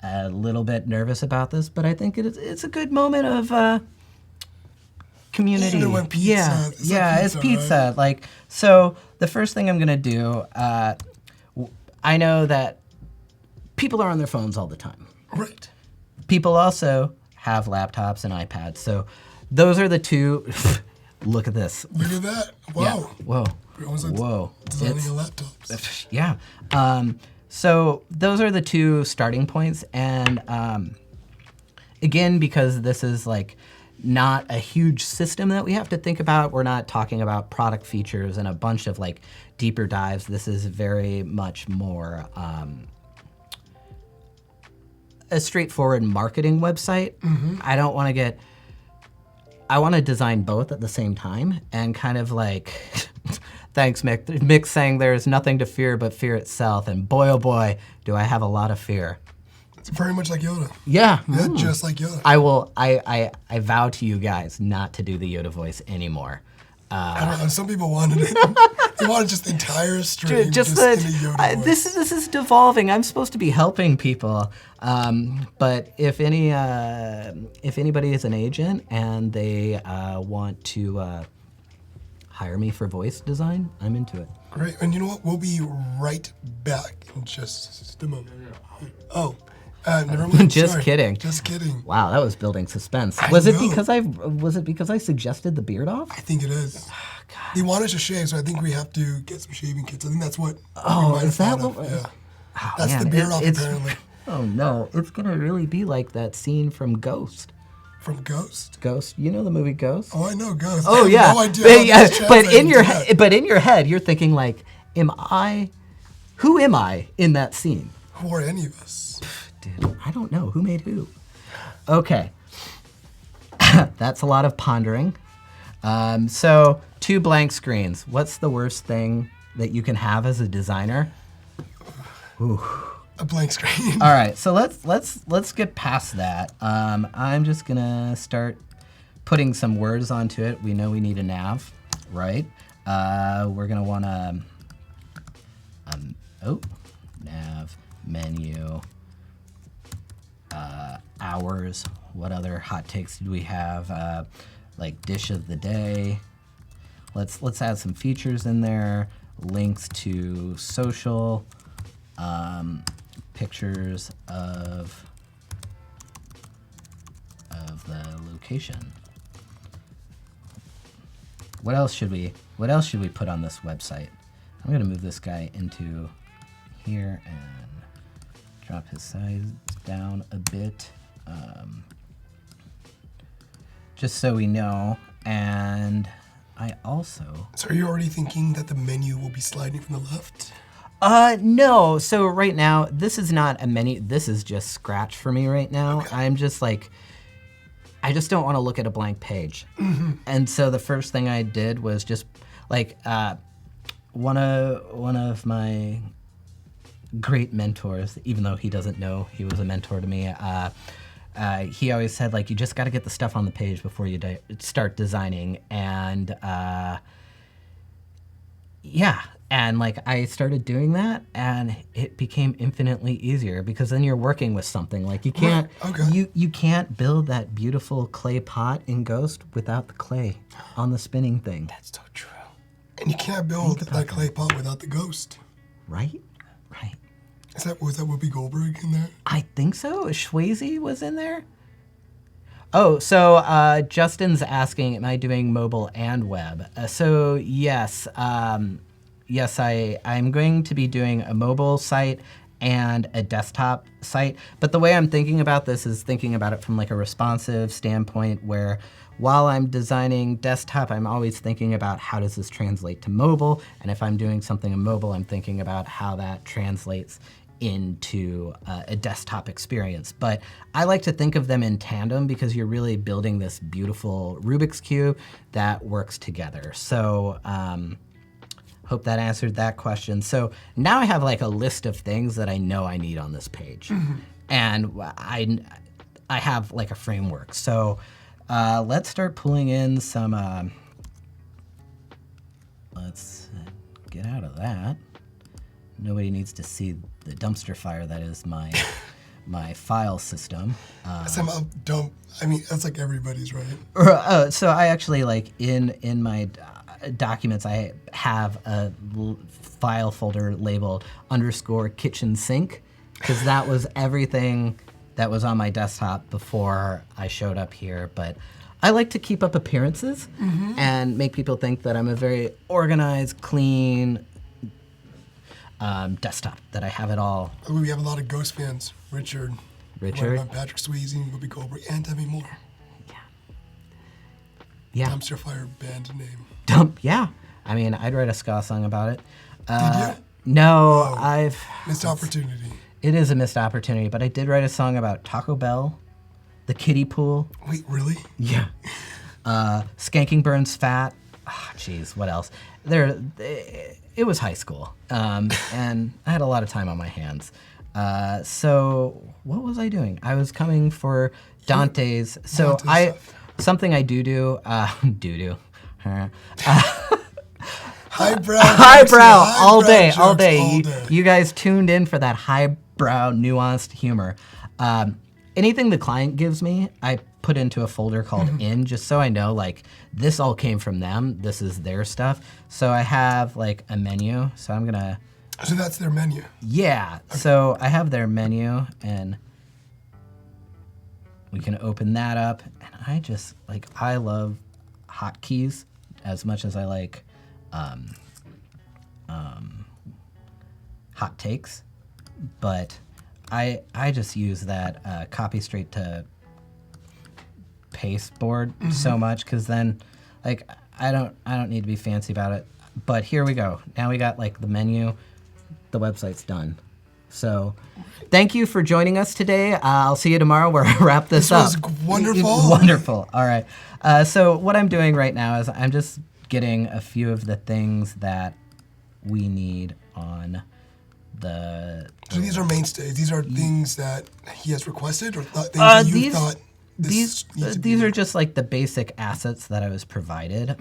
A little bit nervous about this, but I think it's a good moment of community. Even when pizza, it's pizza. Right? So the first thing I'm going to do, I know that people are on their phones all the time. Right. People also have laptops and iPads. So those are the two. Look at this. Look at that. Wow. Yeah. Whoa. We're almost like Whoa. designing a laptop. Yeah. So those are the two starting points, and again, because this is like not a huge system that we have to think about, we're not talking about product features and a bunch of like deeper dives. This is very much more a straightforward marketing website. I don't want to get, I want to design both at the same time and kind of like, thanks Mick. Mick's saying there's nothing to fear but fear itself, and boy oh boy, do I have a lot of fear. It's very much like Yoda. Yeah. Yeah, just like Yoda. I vow to you guys not to do the Yoda voice anymore. I don't know. Some people wanted it. They wanted just the entire stream just in a Yoda voice. This is devolving. I'm supposed to be helping people, but if anybody is an agent and they want to hire me for voice design, I'm into it. Great. And you know what? We'll be right back in just a moment. Oh. Never mind. Just Sorry. kidding. Just kidding. Wow, that was building suspense. I Was it know. because I suggested the beard off? I think it is. He wanted to shave, so I think we have to get some shaving kits. I think that's what. Oh, we might is have that thought what? of. Yeah. Oh, That's man, the beard off, it's- apparently. Oh no, it's gonna really be like that scene from Ghost. From Ghost. Ghost, you know the movie Ghost? Oh, I know Ghost. Oh I yeah, have no idea but, how yeah, this but in your translates to head, but in your head, you're thinking like, who am I in that scene? that. Who are any of us? Dude, I don't know who made who. Okay, that's a lot of pondering. So 2 blank screens. What's the worst thing that you can have as a designer? A blank screen. All right, so let's get past that. I'm just gonna start putting some words onto it. We know we need a nav, right? We're gonna want to nav menu hours. What other hot takes did we have? Like dish of the day. Let's add some features in there. Links to social. Pictures of the location. What else should we put on this website? I'm gonna move this guy into here and drop his size down a bit, just so we know. And I also. So are you already thinking that the menu will be sliding from the left? No. So right now, this is not a menu. This is just scratch for me right now. Okay. I'm just like, I just don't want to look at a blank page. And so the first thing I did was just like, one of my great mentors, even though he doesn't know he was a mentor to me, he always said, like, you just got to get the stuff on the page before you start designing. And yeah. And like I started doing that, and it became infinitely easier because then you're working with something. Like you can't, Right. Okay. you can't build that beautiful clay pot in Ghost without the clay on the spinning thing. That's so true. And you can't build that clay pot without the ghost. Right? Right. Was that Whoopi Goldberg in there? I think so. Swayze was in there. Oh, so Justin's asking, am I doing mobile and web? So yes. Yes, I'm going to be doing a mobile site and a desktop site. But the way I'm thinking about this is thinking about it from like a responsive standpoint where while I'm designing desktop, I'm always thinking about how does this translate to mobile? And if I'm doing something in mobile, I'm thinking about how that translates into a desktop experience. But I like to think of them in tandem because you're really building this beautiful Rubik's Cube that works together. So, hope that answered that question. So now I have like a list of things that I know I need on this page. And I have like a framework. So let's start pulling in some, let's get out of that. Nobody needs to see the dumpster fire that is my file system. Somehow don't. I mean, that's like everybody's, right? So I actually like in my documents, I have a file folder labeled _kitchen sink because that was everything that was on my desktop before I showed up here. But I like to keep up appearances and make people think that I'm a very organized, clean. desktop that I have it all. We have a lot of Ghost fans. Richard. Richard? Patrick Swayze, Whoopi Goldberg, and Demi Moore. Yeah. Dumpster Fire band name. Yeah. I mean, I'd write a ska song about it. Did you? No, Oh, missed opportunity. It is a missed opportunity, but I did write a song about Taco Bell, the kiddie pool. Wait, really? Yeah. Skanking Burns Fat. Jeez, what else? It was high school, and I had a lot of time on my hands. So what was I doing? I was coming for Dante's. So Dante's stuff. something I do. Highbrow all day. jokes. You guys tuned in for that highbrow, nuanced humor. Anything the client gives me, I put into a folder called in, just so I know, like, this all came from them. This is their stuff. So I have, like, a menu. So I'm going to... So that's their menu. Yeah. Okay. So I have their menu, and we can open that up. And I just, like, I love hotkeys as much as I like hot takes. But I just use that copy straight to paste board so much, because then, like, I don't need to be fancy about it. But here we go. Now we got, like, the menu. The website's done. So thank you for joining us today. I'll see you tomorrow where I wrap this up. This was wonderful. Wonderful. All right. So what I'm doing right now is I'm just getting a few of the things that we need on the... So these are mainstays. These are things that he has requested, or things that you thought these are just like the basic assets that I was provided.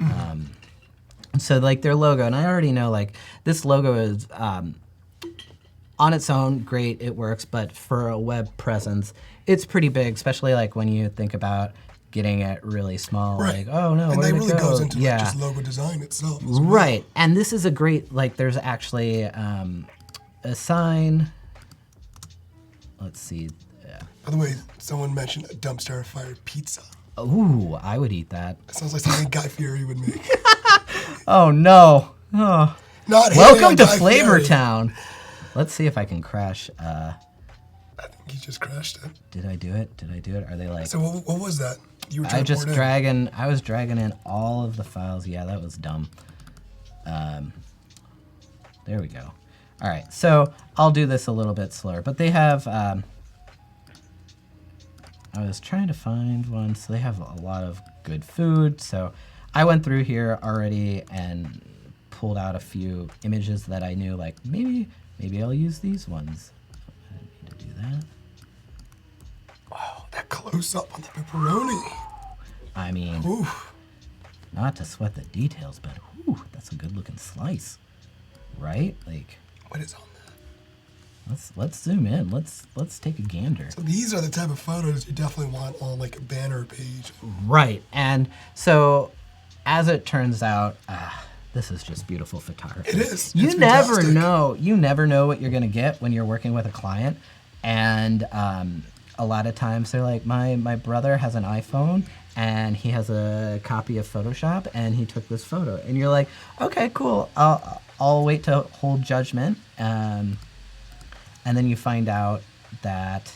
So like their logo, and I already know, like, this logo is on its own great, it works, but for a web presence, it's pretty big, especially like when you think about getting it really small. Right. Like, oh no, and where'd that it really go? goes into like, just logo design itself. As well. Right, and this is a great, like, there's actually a sign. Let's see. By the way, someone mentioned a dumpster fire pizza. Ooh, I would eat that. That sounds like something Guy Fieri would make. Oh no. Oh. Not Welcome to Guy Flavor Fieri. Town. Let's see if I can crash. I think he just crashed it. Did I do it? Are they like... So what was that? You were I trying to was dragging in all of the files. Yeah, that was dumb. There we go. All right, so I'll do this a little bit slower, but they have... I was trying to find one, so they have a lot of good food. So I went through here already and pulled out a few images that I knew, like, maybe I'll use these ones. I didn't need to do that. Oh, that close up on the pepperoni. I mean, Oof. not to sweat the details, but ooh, that's a good looking slice, right? Like, What is on that? let's zoom in. Let's take a gander. So these are the type of photos you definitely want on like a banner page. Right, and so as it turns out, this is just beautiful photography. It is. You It's never fantastic. know. You never know what you're gonna get when you're working with a client, and a lot of times they're like, my brother has an iPhone and he has a copy of Photoshop and he took this photo, and you're like, okay, cool. I'll wait to hold judgment. And then you find out that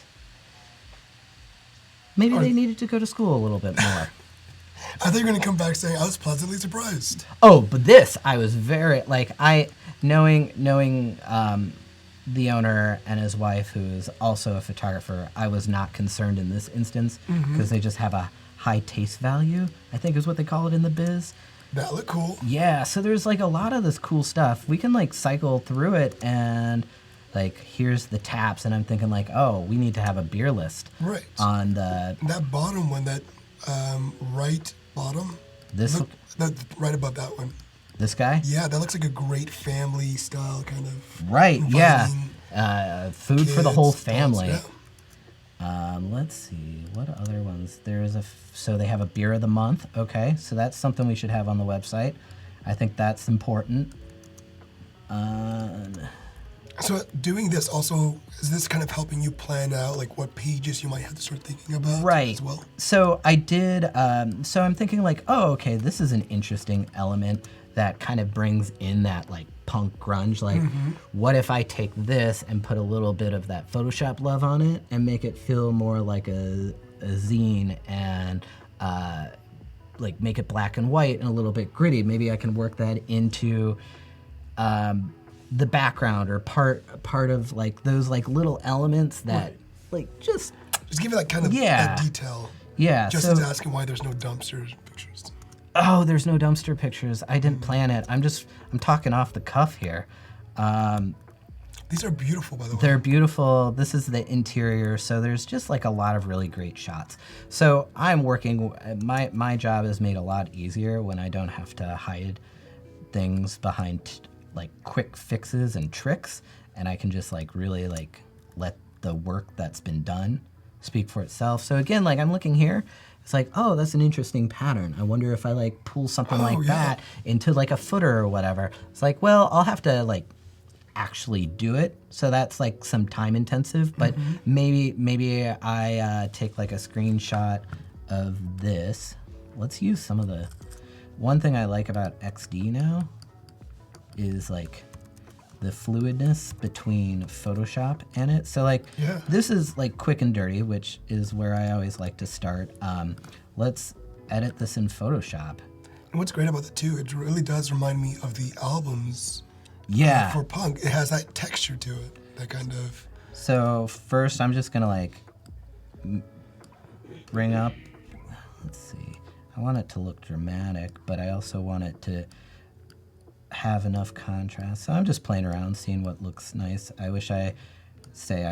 maybe they needed to go to school a little bit more. I think you're gonna come back saying I was pleasantly surprised. Oh, but this, I was very, like, knowing the owner and his wife, who is also a photographer, I was not concerned in this instance, because they just have a high taste value, I think is what they call it in the biz. That looked cool. Yeah, so there's like a lot of this cool stuff. We can like cycle through it, and like, here's the taps, and I'm thinking like, oh, we need to have a beer list. Right. On the... That bottom one, that right bottom. This... That right above that one. This guy? Yeah, that looks like a great family style kind of. Right, yeah. inviting Food for the whole kids, family. adults, Let's see, what other ones? There's so they have a beer of the month. Okay, so that's something we should have on the website. I think that's important. So doing this also, is this kind of helping you plan out like what pages you might have to start thinking about Right. as well? So I did, so I'm thinking like, oh, okay, this is an interesting element that kind of brings in that like punk grunge. Like, what if I take this and put a little bit of that Photoshop love on it and make it feel more like a zine and like make it black and white and a little bit gritty. Maybe I can work that into the background or part of like those like little elements that like just give it that kind of that detail. Yeah. Justin's asking why there's no dumpster pictures. Oh, there's no dumpster pictures. I didn't plan it. I'm talking off the cuff here. These are beautiful, by the way. They're beautiful. This is the interior, so there's just like a lot of really great shots. So I'm working, my job is made a lot easier when I don't have to hide things behind like quick fixes and tricks, and I can just like really like let the work that's been done speak for itself. So again, like I'm looking here, it's like, oh, that's an interesting pattern. I wonder if I like pull something that into like a footer or whatever. It's like, well, I'll have to like actually do it, so that's like some time intensive, but maybe I take like a screenshot of this. Let's use some of the, one thing I like about XD now is like the fluidness between Photoshop and it. So like this is like quick and dirty, which is where I always like to start. Let's edit this in Photoshop. And what's great about it too, it really does remind me of the albums. For punk, it has that texture to it, that kind of. So first I'm just gonna like bring up, let's see, I want it to look dramatic, but I also want it to have enough contrast. So I'm just playing around, seeing what looks nice. I wish I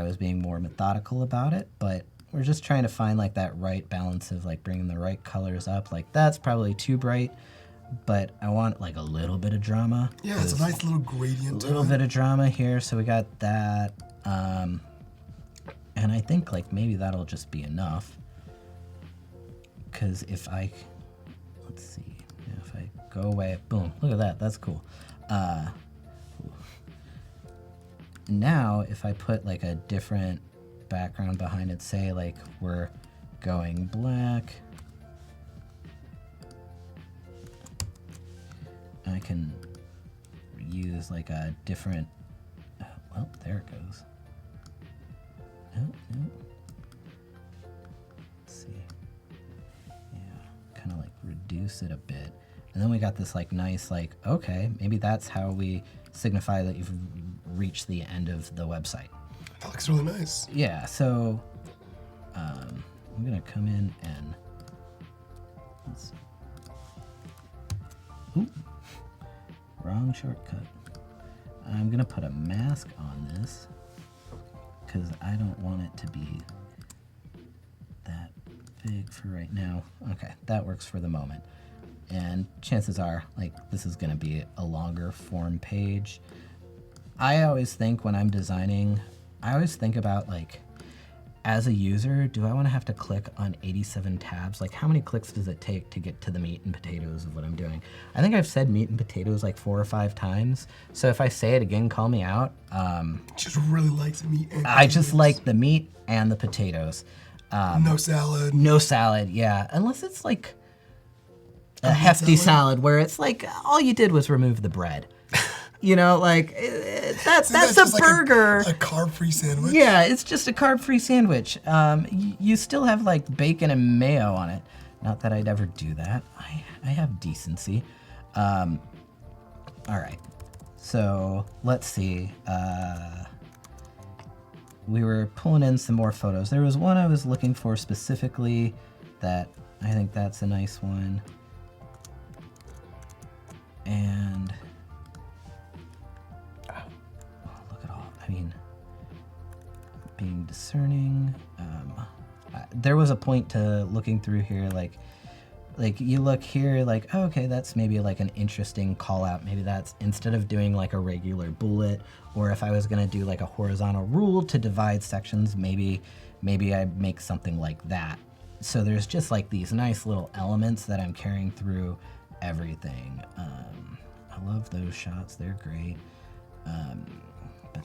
was being more methodical about it, but we're just trying to find like that right balance of like bringing the right colors up. Like that's probably too bright, but I want like a little bit of drama. Yeah, it's a nice little gradient. A little bit of drama here, so we got that. And I think like maybe that'll just be enough. Because if I, let's see, if I go away, boom, look at that, that's cool. Now, if I put like a different background behind it, say like we're going black, I can use like a different, well, there it goes. No. Let's see. Yeah, kind of like reduce it a bit. And then we got this like nice, like, okay, maybe that's how we signify that you've reached the end of the website. That looks really nice. Yeah, so I'm gonna come in and, let's see. Ooh. Wrong shortcut. I'm gonna put a mask on this because I don't want it to be that big for right now. Okay, that works for the moment. And chances are, like, this is gonna be a longer form page. I always think when I'm designing, I always think about like, as a user, do I want to have to click on 87 tabs? Like, how many clicks does it take to get to the meat and potatoes of what I'm doing? I think I've said meat and potatoes like 4 or 5 times. So if I say it again, call me out. Just really likes meat and I just like the meat and the potatoes. No salad. No salad, yeah. Unless it's like a hefty salad where it's like, all you did was remove the bread. You know, like, that's a burger. Like a carb-free sandwich? Yeah, it's just a carb-free sandwich. You still have, like, bacon and mayo on it. Not that I'd ever do that. I have decency. All right. So, let's see. We were pulling in some more photos. There was one I was looking for specifically that I think that's a nice one. And... being discerning. There was a point to looking through here, like you look here, like, oh, okay, that's maybe like an interesting call out. Maybe that's, instead of doing like a regular bullet, or if I was gonna do like a horizontal rule to divide sections, maybe I make something like that. So there's just like these nice little elements that I'm carrying through everything. I love those shots, they're great.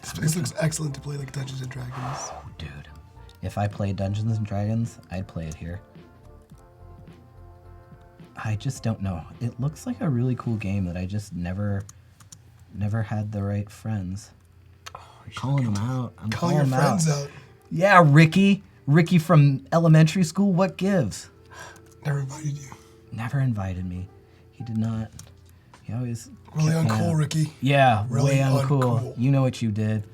This place looks excellent to play like Dungeons and Dragons. Oh, dude. If I played Dungeons and Dragons, I'd play it here. I just don't know. It looks like a really cool game that I just never never had the right friends. Calling them out. I'm Call calling your them friends out. out. Yeah, Ricky. Ricky from elementary school. What gives? Never invited you. Never invited me. He did not. He always Really kept me uncool, out. Ricky. Yeah, Really way uncool. uncool. You know what you did.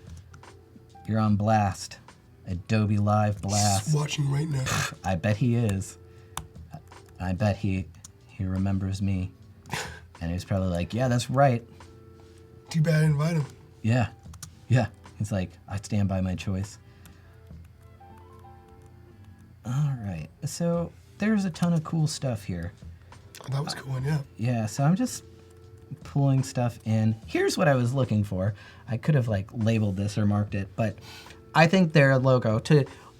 You're on blast. Adobe Live He's blast. watching right now. I bet he is. I bet he remembers me. And he's probably like, yeah, that's right. Too bad I didn't invite him. Yeah. Yeah. He's like, I stand by my choice. All right. So there's a ton of cool stuff here. Oh, that was a cool one, yeah. Yeah, so I'm just pulling stuff in. Here's what I was looking for. I could have like labeled this or marked it, but I think their logo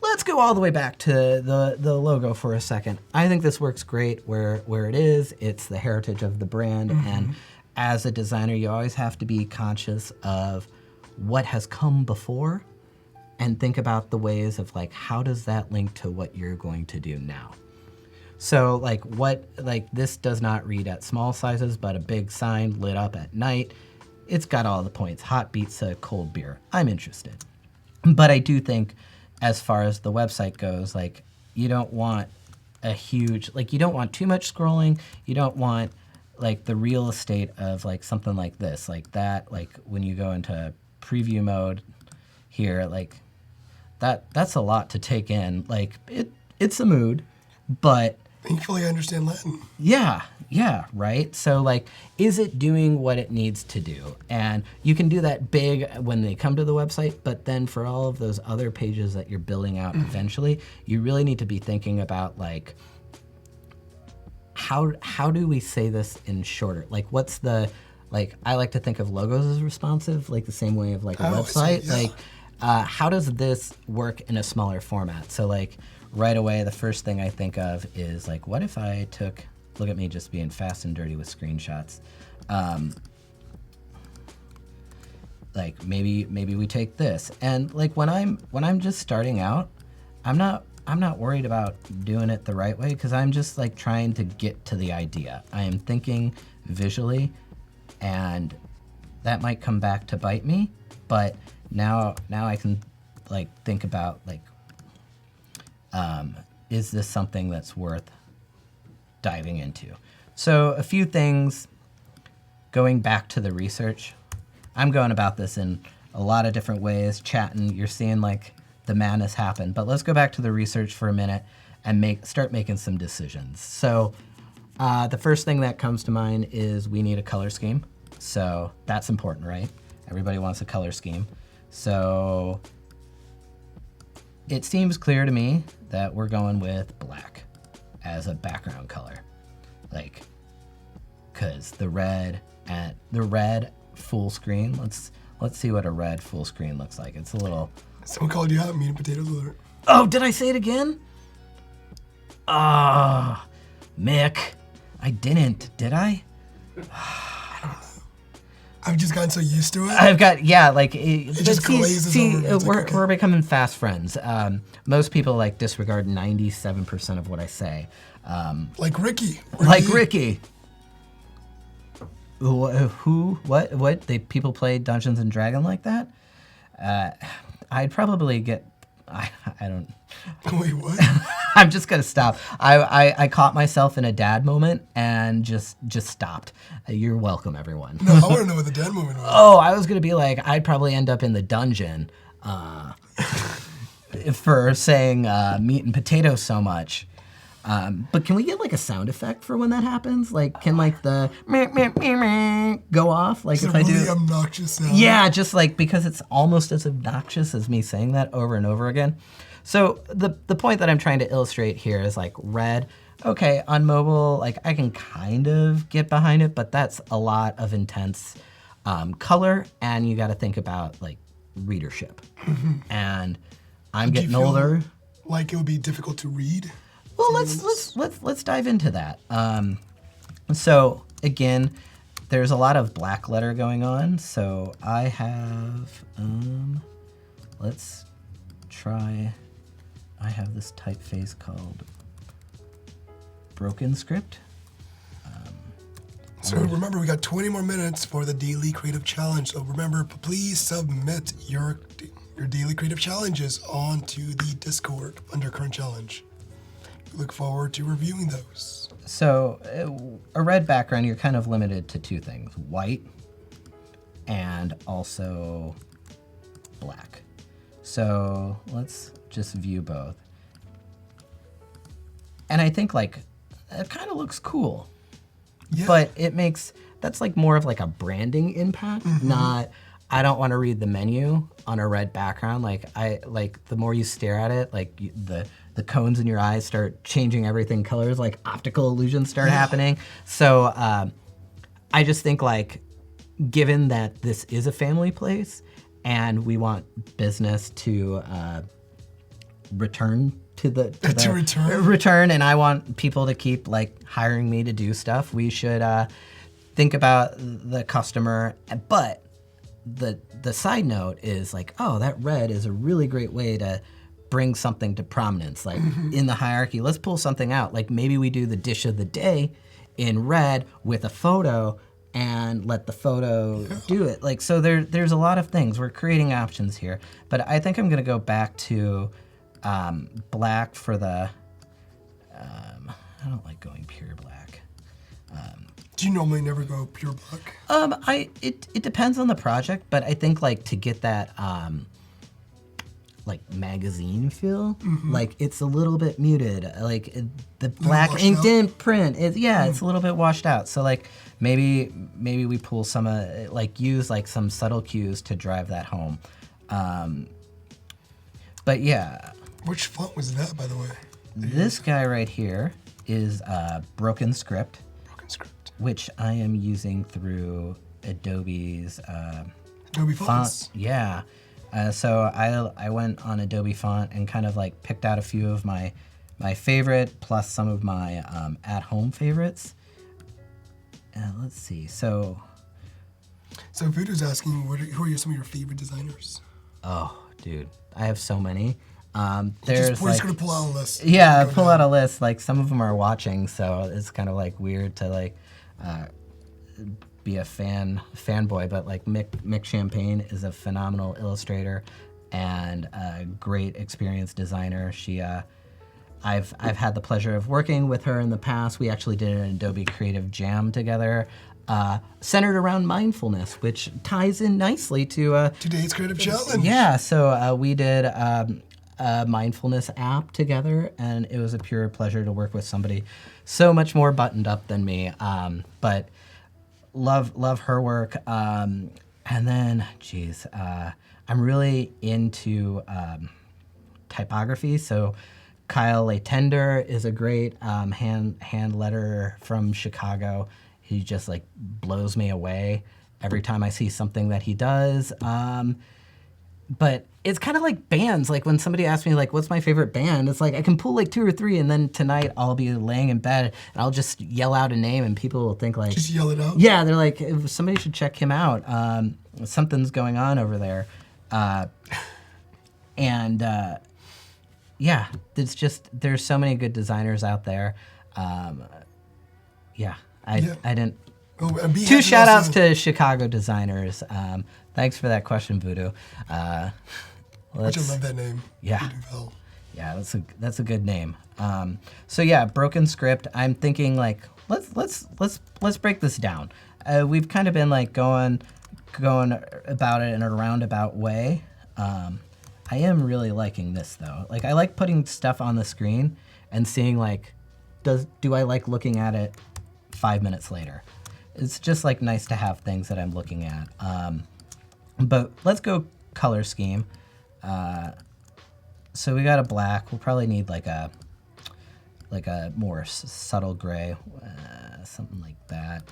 let's go all the way back to the logo for a second. I think this works great where it is. It's the heritage of the brand, and as a designer, you always have to be conscious of what has come before and think about the ways of like, how does that link to what you're going to do now? So this does not read at small sizes, but a big sign lit up at night. It's got all the points. Hot pizza, cold beer. I'm interested. But I do think as far as the website goes, like you don't want you don't want too much scrolling. You don't want like the real estate of like something like this, like that, like when you go into preview mode here, like that's a lot to take in. Like it's a mood, but Thankfully, I understand Latin. yeah, right? So, like, is it doing what it needs to do? And you can do that big when they come to the website, but then for all of those other pages that you're building out eventually, you really need to be thinking about, like, how do we say this in shorter? Like, what's the, like, I like to think of logos as responsive, like the same way of, like, a website. Yeah. Like, how does this work in a smaller format? So, like, right away, the first thing I think of is like, what if I look at me just being fast and dirty with screenshots. Like maybe we take this, and like when I'm just starting out, I'm not worried about doing it the right way because I'm just like trying to get to the idea. I am thinking visually, and that might come back to bite me, but now I can like think about like, is this something that's worth diving into? So a few things going back to the research. I'm going about this in a lot of different ways, chatting. You're seeing like the madness happen, but let's go back to the research for a minute and start making some decisions. So the first thing that comes to mind is we need a color scheme. So that's important, right? Everybody wants a color scheme. So it seems clear to me that we're going with black as a background color. Like, cause the red full screen, let's see what a red full screen looks like. It's a little... Someone called you out, meat and potatoes alert. Oh, did I say it again? Ah, Mick. I didn't, did I? I've just gotten so used to it. I've got, yeah, like... It just glazes over. It's we're, like, okay. we're becoming fast friends. Most people, like, disregard 97% of what I say. Like Ricky. Like Ricky. Who? What? People play Dungeons and Dragons like that? I'd probably get... I don't... Wait, what? I'm just gonna stop. I caught myself in a dad moment and just stopped. You're welcome, everyone. No, I want to know what the dad moment was. Oh, I was gonna be like, I'd probably end up in the dungeon for saying meat and potatoes so much. But can we get like a sound effect for when that happens? Like, can like the meh, meh, meh, meh go off? Like It's if a I really do, obnoxious sound. yeah, just like because it's almost as obnoxious as me saying that over and over again. So the point that I'm trying to illustrate here is like red. Okay, on mobile, like I can kind of get behind it, but that's a lot of intense color, and you got to think about like readership. And I'm Do you getting feel older. Like it would be difficult to read? Well, let's dive into that. So again, there's a lot of black letter going on. So I have, let's try. I have this typeface called Broken Script. So So remember, we got 20 more minutes for the daily creative challenge. So remember, please submit your daily creative challenges onto the Discord under current challenge. We look forward to reviewing those. So a red background, you're kind of limited to two things: white and also black. So let's just view both. And I think like it kind of looks cool, but that's like more of like a branding impact, not, I don't want to read the menu on a red background. Like the more you stare at it, like the cones in your eyes start changing everything colors, like optical illusions start happening. So I just think like, given that this is a family place and we want business to return to return, and I want people to keep like hiring me to do stuff, we should think about the customer. But the side note is like, oh, that red is a really great way to bring something to prominence, like in the hierarchy. Let's pull something out. Like maybe we do the dish of the day in red with a photo and let the photo do it. Like, so there's a lot of things. We're creating options here, but I think I'm gonna go back to black for the, I don't like going pure black. Do you normally never go pure black? It depends on the project, but I think like to get that like magazine feel, like it's a little bit muted. Like the black inked in print is, it's a little bit washed out. So like maybe we pull some like use like some subtle cues to drive that home. But yeah. Which font was that, by the way? This guy right here is Broken Script. Which I am using through Adobe's Adobe fonts. Yeah. So I went on Adobe Font and kind of like picked out a few of my favorite plus some of my at-home favorites. Let's see. So Voodoo's asking, who are some of your favorite designers? Oh, dude, I have so many. We're There's just gonna pull out a list. Yeah, pull out a list. Like some of them are watching, so it's kind of like weird to like be a fanboy. But like Mick Champagne is a phenomenal illustrator and a great experienced designer. She I've had the pleasure of working with her in the past. We actually did an Adobe Creative Jam together, centered around mindfulness, which ties in nicely to today's creative challenge. Yeah, so we did a mindfulness app together, and it was a pure pleasure to work with somebody so much more buttoned up than me. But love her work. And then, geez, I'm really into typography. So Kyle Latender is a great hand letterer from Chicago. He just like blows me away every time I see something that he does. But it's kind of like bands. Like when somebody asks me like, what's my favorite band? It's like I can pull like 2 or 3, and then tonight I'll be laying in bed and I'll just yell out a name, and people will think like, just yell it out. Yeah, they're like, somebody should check him out. Something's going on over there. Yeah, it's just there's so many good designers out there. I didn't. Oh, and 2 shout outs to Chicago designers. Thanks for that question, Voodoo. I just love that name. Yeah. Deibel. Yeah, that's a good name. So yeah, Broken Script. I'm thinking like let's break this down. We've kind of been like going about it in a roundabout way. I am really liking this though. Like I like putting stuff on the screen and seeing like, do I like looking at it 5 minutes later? It's just like nice to have things that I'm looking at. But let's go color scheme. So we got a black. We'll probably need like a more subtle gray, something like that.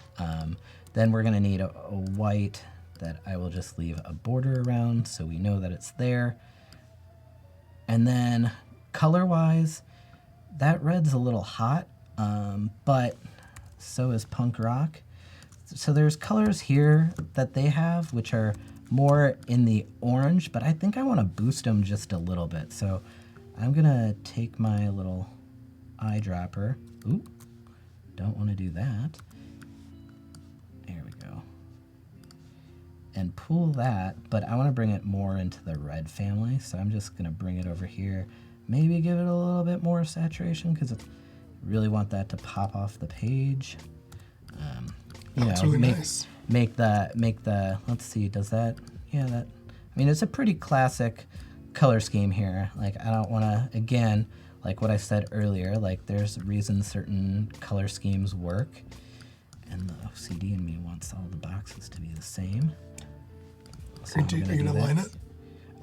Then we're gonna need a white that I will just leave a border around so we know that it's there. And then color-wise, that red's a little hot, but so is punk rock. So there's colors here that they have which are more in the orange, but I think I want to boost them just a little bit. So I'm gonna take my little eyedropper. Oop, don't want to do that. and pull that, but I want to bring it more into the red family, so I'm just going to bring it over here. Maybe give it a little bit more saturation because I really want that to pop off the page. That's really nice. Make the, let's see, does that, yeah, that, I mean, it's a pretty classic color scheme here. Like, I don't want to, again, like what I said earlier, like there's a reason certain color schemes work, and the OCD in me wants all the boxes to be the same. So Are you going to line it?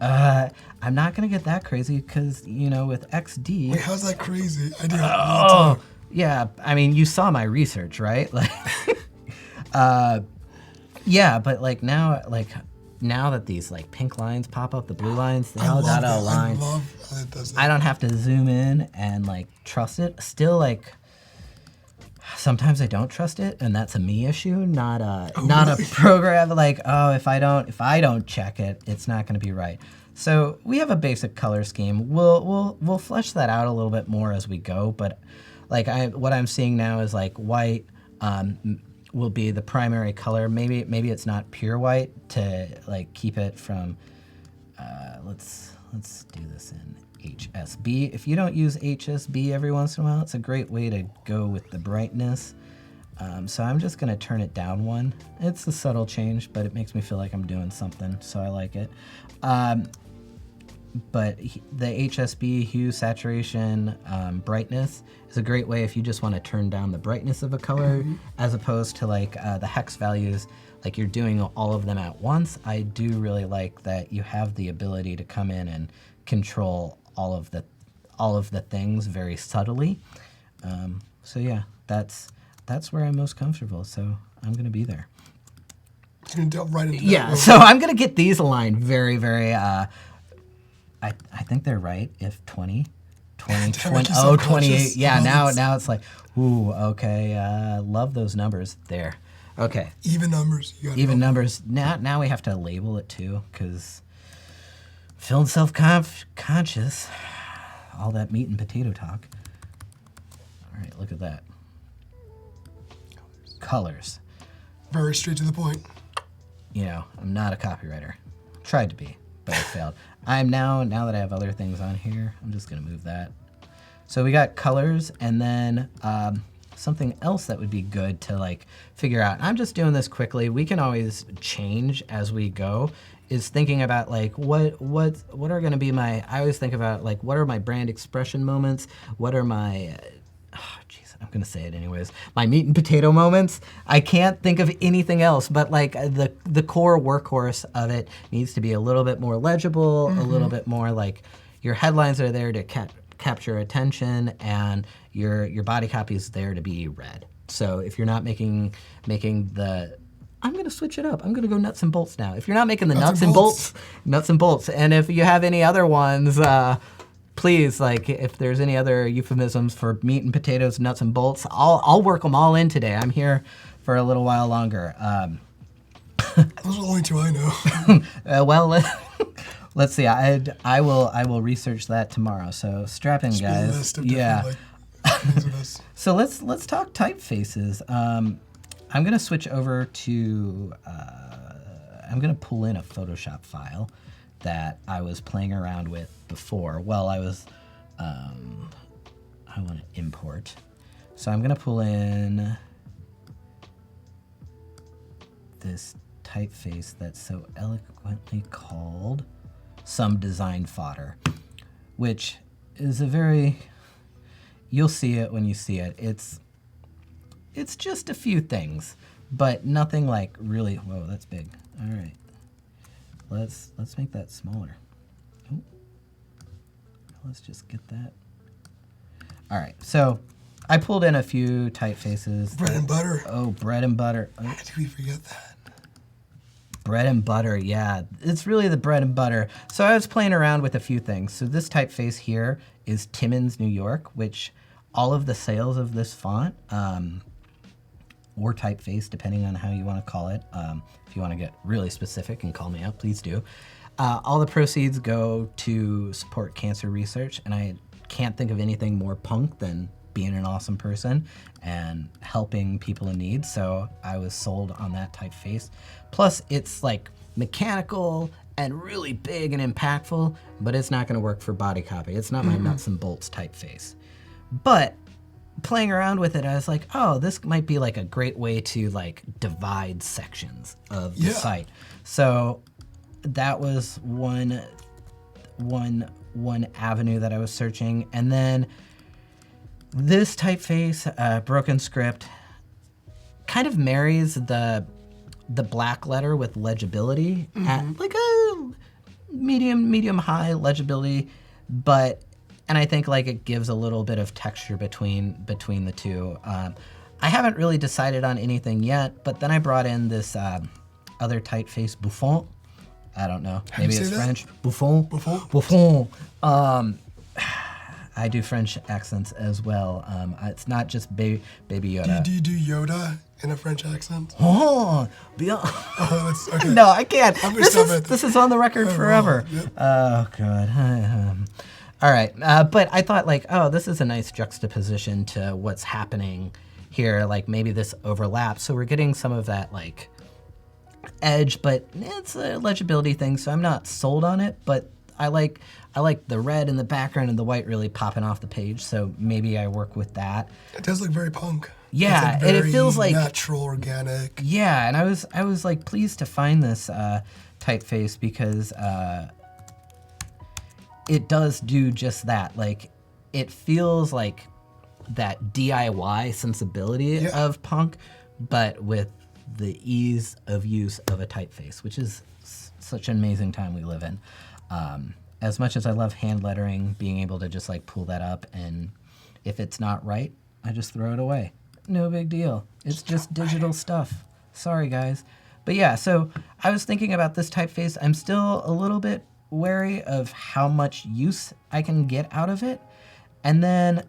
I'm not going to get that crazy because, you know, with XD... Wait, how's that crazy? I did it all the time. Yeah, I mean, you saw my research, right? Like, yeah, but like now that these like pink lines pop up, the blue lines, they all got to align. I love how it does that. I don't have to zoom in and like trust it. Still, like, sometimes I don't trust it, and that's a me issue, not a program. Like, oh, if I don't check it, it's not going to be right. So we have a basic color scheme. We'll flesh that out a little bit more as we go. But like what I'm seeing now is like white will be the primary color. Maybe it's not pure white to like keep it from. Let's do this in HSB. If you don't use HSB every once in a while, it's a great way to go with the brightness. So I'm just going to turn it down one. It's a subtle change, but it makes me feel like I'm doing something, so I like it. But the HSB, hue, saturation, brightness, is a great way if you just want to turn down the brightness of a color, as opposed to like the hex values, like you're doing all of them at once. I do really like that you have the ability to come in and control all of the things very subtly. So yeah, that's where I'm most comfortable. So I'm gonna be there. You're gonna delve right into that. Yeah. So I'm gonna get these aligned very, very. I think they're right. If 20, 28. Yeah. Now it's like, ooh, okay. Love those numbers there. Okay. Even numbers. Even numbers. Now we have to label it too, because feeling self-conscious. All that meat and potato talk. All right, look at that. Colors. Very straight to the point. You know, I'm not a copywriter. Tried to be, but I failed. I'm now that I have other things on here, I'm just gonna move that. So we got colors, and then something else that would be good to like figure out. I'm just doing this quickly. We can always change as we go. Is thinking about like what are going to be my. I always think about like what are my brand expression moments. What are my I'm gonna say it anyways. My meat and potato moments. I can't think of anything else, but like the core workhorse of it needs to be a little bit more legible, a little bit more like your headlines are there to capture attention, and your body copy is there to be read. So if you're not making the, I'm gonna switch it up. I'm gonna go nuts and bolts now. If you're not making the nuts and bolts, and if you have any other ones. Please, like, if there's any other euphemisms for meat and potatoes, nuts and bolts, I'll work them all in today. I'm here for a little while longer. Those are the only two I know. Well, let's see. I will research that tomorrow. So strap in, guys. List of different, like, So let's talk typefaces. I'm gonna switch over to. I'm gonna pull in a Photoshop file that I was playing around with before. Well, I want to import. So I'm going to pull in this typeface that's so eloquently called Some Design Fodder, which is a very, you'll see it when you see it. It's just a few things, but nothing like really, whoa, that's big. All right. Let's make that smaller. Ooh. Let's just get that. All right, so I pulled in a few typefaces. Bread and butter. Oh, bread and butter. Oh. How did we forget that? Bread and butter, yeah. It's really the bread and butter. So I was playing around with a few things. So this typeface here is Timmins, New York, which all of the sales of this font, or typeface, depending on how you want to call it. If you want to get really specific and call me out, please do. All the proceeds go to support cancer research, and I can't think of anything more punk than being an awesome person and helping people in need. So I was sold on that typeface. Plus, it's like mechanical and really big and impactful, but it's not going to work for body copy. It's not my nuts and bolts typeface. But playing around with it, I was like, oh, this might be like a great way to like divide sections of the site. So that was one avenue that I was searching. And then this typeface, Broken Script, kind of marries the black letter with legibility at like a medium high legibility, and I think like it gives a little bit of texture between the two. I haven't really decided on anything yet, but then I brought in this other typeface, Buffon. I don't know, maybe it's French. Buffon. I do French accents as well. It's not just Baby Yoda. Do you do Yoda in a French accent? Oh, That's, okay. no, I can't. I'm gonna This stop is it. this is on the record forever. Yep. Oh God. All right, but I thought like, oh, this is a nice juxtaposition to what's happening here. Like maybe this overlaps, so we're getting some of that like edge, but it's a legibility thing, so I'm not sold on it. But I like the red in the background and the white really popping off the page, so maybe I work with that. It does look very punk. Yeah, it's like and it feels like natural, organic. Yeah, and I was like pleased to find this typeface because it does do just that. Like it feels like that DIY sensibility of punk, but with the ease of use of a typeface, which is such an amazing time we live in. As much as I love hand lettering, being able to just like pull that up, and if it's not right, I just throw it away. No big deal. It's just digital stuff. Sorry, guys. But yeah, so I was thinking about this typeface. I'm still a little bit wary of how much use I can get out of it. And then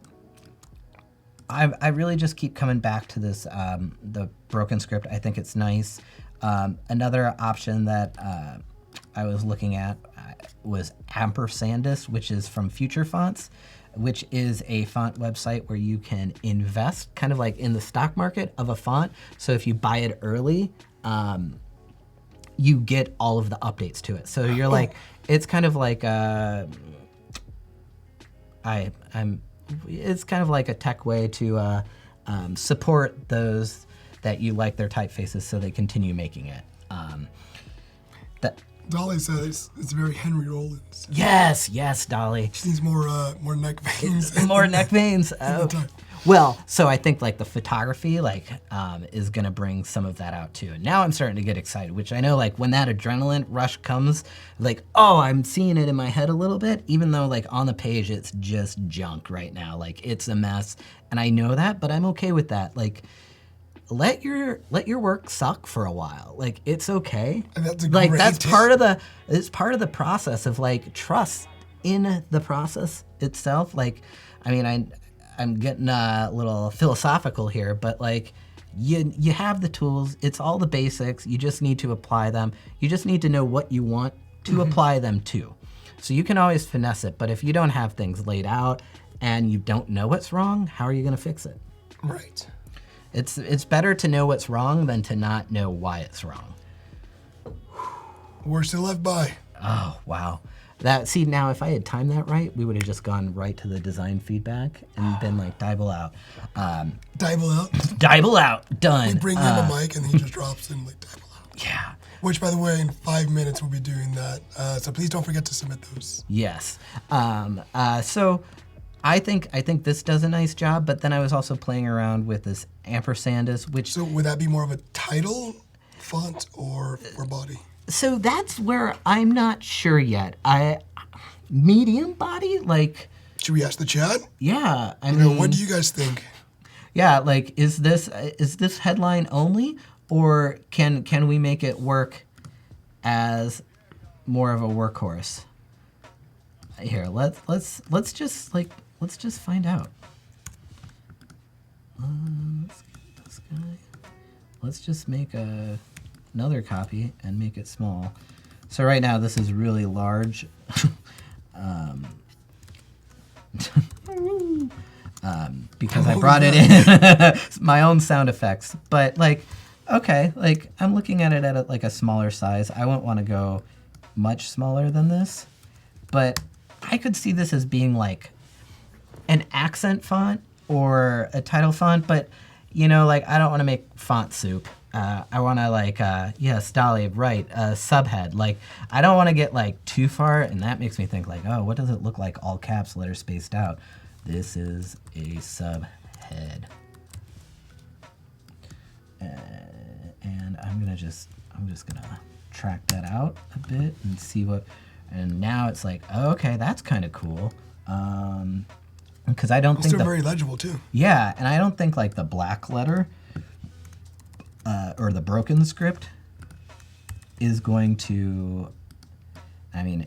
I really just keep coming back to this, the Broken Script. I think it's nice. Another option that I was looking at was Ampersandist, which is from Future Fonts, which is a font website where you can invest kind of like in the stock market of a font. So if you buy it early, you get all of the updates to it. So you're like, it's kind of like it's kind of like a tech way to support those that you like their typefaces, so they continue making it. Dolly says it's very Henry Rollins. Yes, Dolly. She needs more neck veins. More neck veins. Oh. Well, so I think like the photography is gonna bring some of that out too. And now I'm starting to get excited, which I know like when that adrenaline rush comes, like, oh, I'm seeing it in my head a little bit, even though like on the page it's just junk right now. Like it's a mess. And I know that, but I'm okay with that. Like let your work suck for a while. Like it's okay. And that's a like great that's tip. part of the process of like trust in the process itself. Like, I mean, I'm getting a little philosophical here, but like you have the tools. It's all the basics. You just need to apply them. You just need to know what you want to apply them to. So you can always finesse it, but if you don't have things laid out and you don't know what's wrong, how are you going to fix it? Right. It's better to know what's wrong than to not know why it's wrong. We're still left by. Oh, wow. See, now if I had timed that right, we would have just gone right to the design feedback and been like, Deibel out. Deibel out. Deibel out. Done. We bring him a mic and he just drops in like Deibel out. Yeah. Which, by the way, in 5 minutes we'll be doing that. So please don't forget to submit those. Yes. So I think this does a nice job, but then I was also playing around with this Ampersandist, which... So would that be more of a title font or body? So that's where I'm not sure yet. Medium body, like... Should we ask the chat? Yeah, I mean... What do you guys think? Yeah, like, is this headline only, or can we make it work as more of a workhorse? Here, let's just find out. Let's get this guy. Let's just make another copy and make it small. So right now this is really large. Because I brought it in my own sound effects. But like, okay, like I'm looking at it at like a smaller size. I wouldn't want to go much smaller than this, but I could see this as being like an accent font or a title font, but like I don't want to make font soup. I want to like, yes, Dolly, right, subhead. Like, I don't want to get like too far, and that makes me think like, oh, what does it look like all caps, letters spaced out? This is a subhead. And I'm just gonna track that out a bit and see what, and now it's like, oh, okay, that's kind of cool. Because I don't think still very legible too. Yeah, and I don't think like the black letter or the broken script is going to. I mean,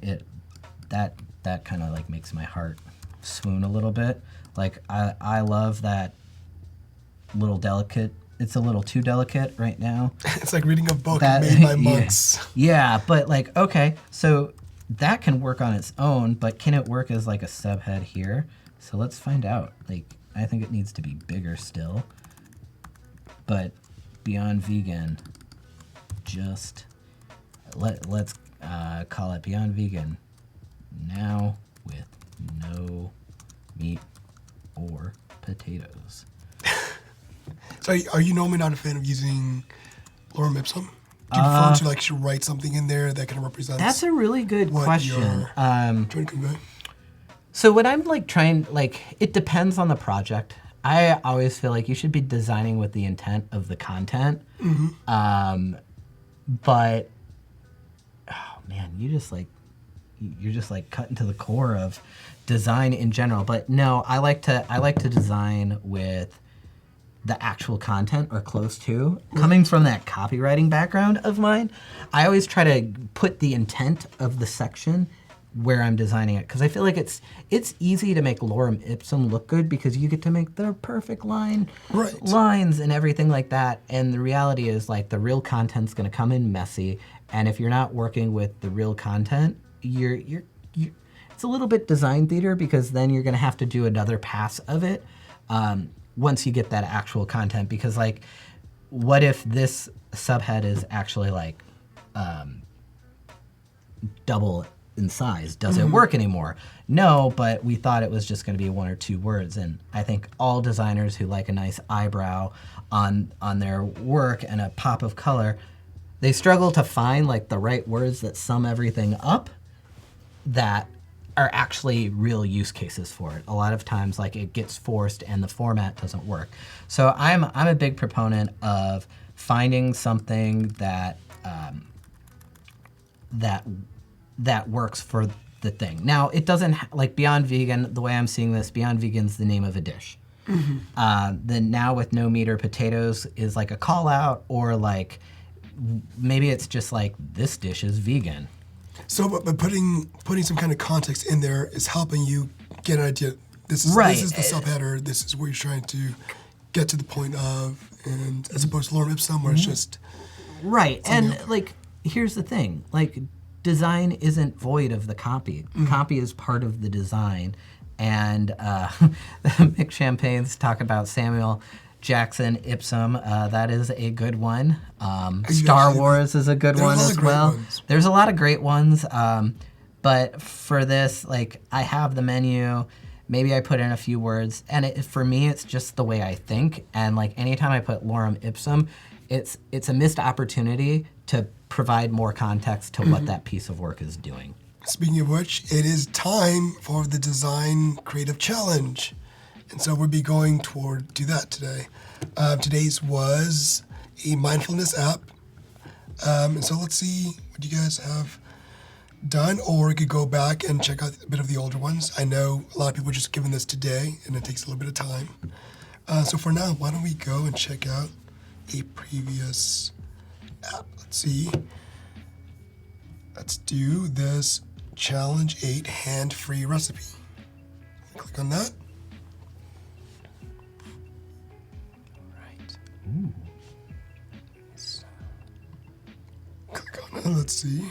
that kind of like makes my heart swoon a little bit. Like I love that little delicate. It's a little too delicate right now. It's like reading a book made by monks. Yeah, but like, okay, so that can work on its own, but can it work as like a subhead here? So let's find out. Like, I think it needs to be bigger still. But Beyond Vegan, just let's call it Beyond Vegan now with no meat or potatoes. So are you normally not a fan of using lorem ipsum? Do you prefer to like write something in there that kind of represents? That's a really good question. Trying to convey. So what I'm like trying, like, it depends on the project. I always feel like you should be designing with the intent of the content. Mm-hmm. But, oh man, you're just like cutting to the core of design in general. But no, I like to design with the actual content or close to. Coming from that copywriting background of mine, I always try to put the intent of the section where I'm designing it, because I feel like it's easy to make lorem ipsum look good because you get to make the perfect lines and everything like that. And the reality is like the real content's going to come in messy, and if you're not working with the real content, you're it's a little bit design theater, because then you're going to have to do another pass of it once you get that actual content. Because like, what if this subhead is actually like double in size? Does it work anymore? No, but we thought it was just going to be 1 or 2 words, and I think all designers who like a nice eyebrow on their work and a pop of color, they struggle to find like the right words that sum everything up that are actually real use cases for it. A lot of times like it gets forced and the format doesn't work. So I'm a big proponent of finding something that that works for the thing. Now, it doesn't, like Beyond Vegan, the way I'm seeing this, Beyond Vegan's the name of a dish. Then now with no meat or potatoes is like a call out, or like maybe it's just like this dish is vegan. So, but putting some kind of context in there is helping you get an idea. This is the subheader. This is where you're trying to get to the point of, and as opposed to lorem ipsum, where it's just right. And like, here's the thing: like, design isn't void of the copy. Copy is part of the design. And Mick Champagne's talking about Samuel Jackson Ipsum. That is a good one. Star Wars is a good one as well. There's a lot of great ones. But for this, like, I have the menu. Maybe I put in a few words. And for me, it's just the way I think. And like, anytime I put lorem ipsum, it's a missed opportunity to provide more context to what that piece of work is doing. Speaking of which, it is time for the Design Creative Challenge. And so we'll be going to that today. Today's was a mindfulness app. And so let's see what you guys have done, or we could go back and check out a bit of the older ones. I know a lot of people are just given this today, and it takes a little bit of time. So for now, why don't we go and check out a previous app. Let's see. Let's do this Challenge 8 hand-free recipe. Click on that. Right. Ooh. Click on it. Let's see.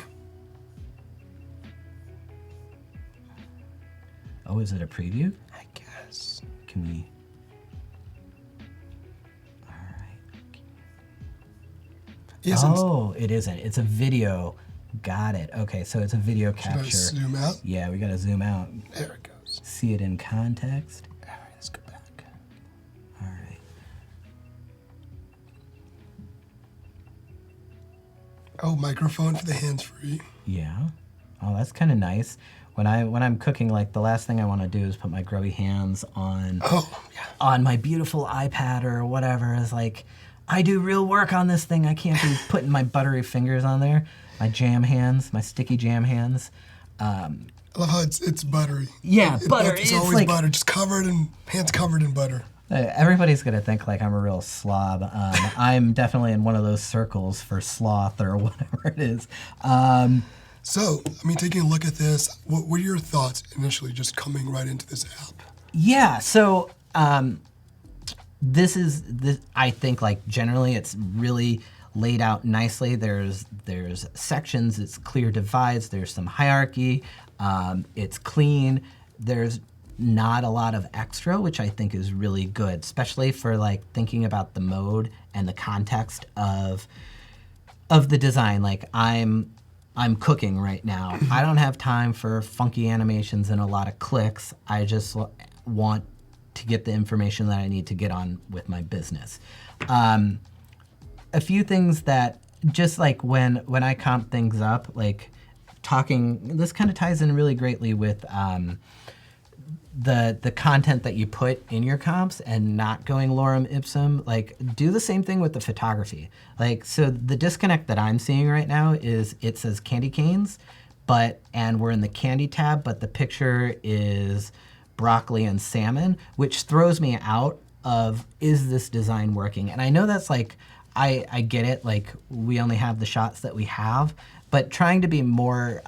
Oh, is it a preview? I guess. Can we? All right. Isn't. Oh, it isn't. It's a video. Got it. Okay, so it's a video Should I capture. zoom out? Yeah, we gotta zoom out. There it goes. See it in context. All right, let's go back. All right. Oh, microphone for the hands-free. Yeah. Oh, that's kind of nice. When I'm cooking, like the last thing I want to do is put my grubby hands on Oh, yeah. on my beautiful iPad or whatever. It's like I do real work on this thing. I can't be putting my buttery fingers on there. My jam hands, my sticky jam hands. I love how it's buttery. Yeah, butter. It's It's always like butter, just hands covered in butter. everybody's gonna think like I'm a real slob. I'm definitely in one of those circles for sloth or whatever it is. So, taking a look at this, what were your thoughts initially just coming right into this app? Yeah, so this. I think like generally it's really laid out nicely. There's sections. It's clear divides. There's some hierarchy. It's clean. There's not a lot of extra, which I think is really good, especially for like thinking about the mode and the context of the design. Like I'm cooking right now. I don't have time for funky animations and a lot of clicks. I just want to get the information that I need to get on with my business. A few things that just like when I comp things up, like talking, this kind of ties in really greatly with the content that you put in your comps and not going lorem ipsum. Like do the same thing with the photography. Like, so the disconnect that I'm seeing right now is it says candy canes, and we're in the candy tab, but the picture is broccoli and salmon, which throws me out of, is this design working? And I know that's like, I get it, like we only have the shots that we have, but trying to be more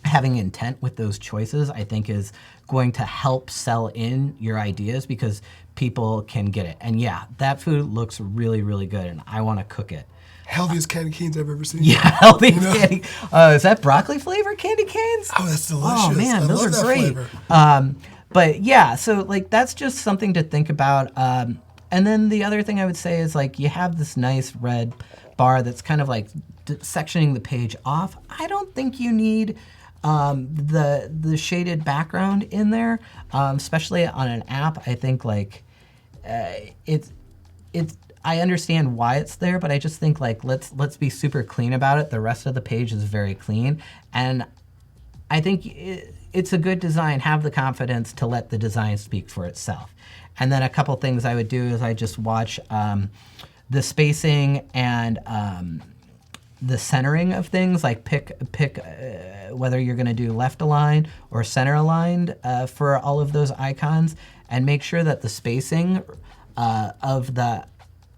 having intent with those choices, I think is going to help sell in your ideas because people can get it. And yeah, that food looks really, really good and I want to cook it. Healthiest candy canes I've ever seen. Yeah, healthy candy. Is that broccoli flavored candy canes? Oh, that's delicious. Oh man, I those love are that great. flavor. But yeah, so like that's just something to think about. And then the other thing I would say is like you have this nice red bar that's kind of like sectioning the page off. I don't think you need the shaded background in there, especially on an app. I think like it's. I understand why it's there, but I just think like let's be super clean about it. The rest of the page is very clean, and I think it's a good design. Have the confidence to let the design speak for itself. And then a couple things I would do is I just watch the spacing and the centering of things. Like pick whether you're going to do left aligned or center aligned for all of those icons, and make sure that the spacing of the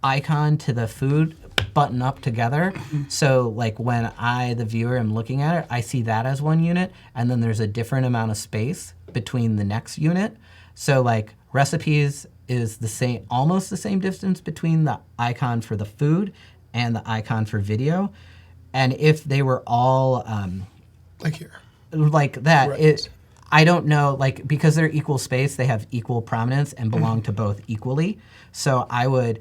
icon to the food button up together. So like when I, the viewer, am looking at it, I see that as one unit, and then there's a different amount of space between the next unit. So like recipes is the same, almost the same distance between the icon for the food and the icon for video. And if they were all Like here. like that, Right. I don't know, like because they're equal space, they have equal prominence and belong to both equally. So I would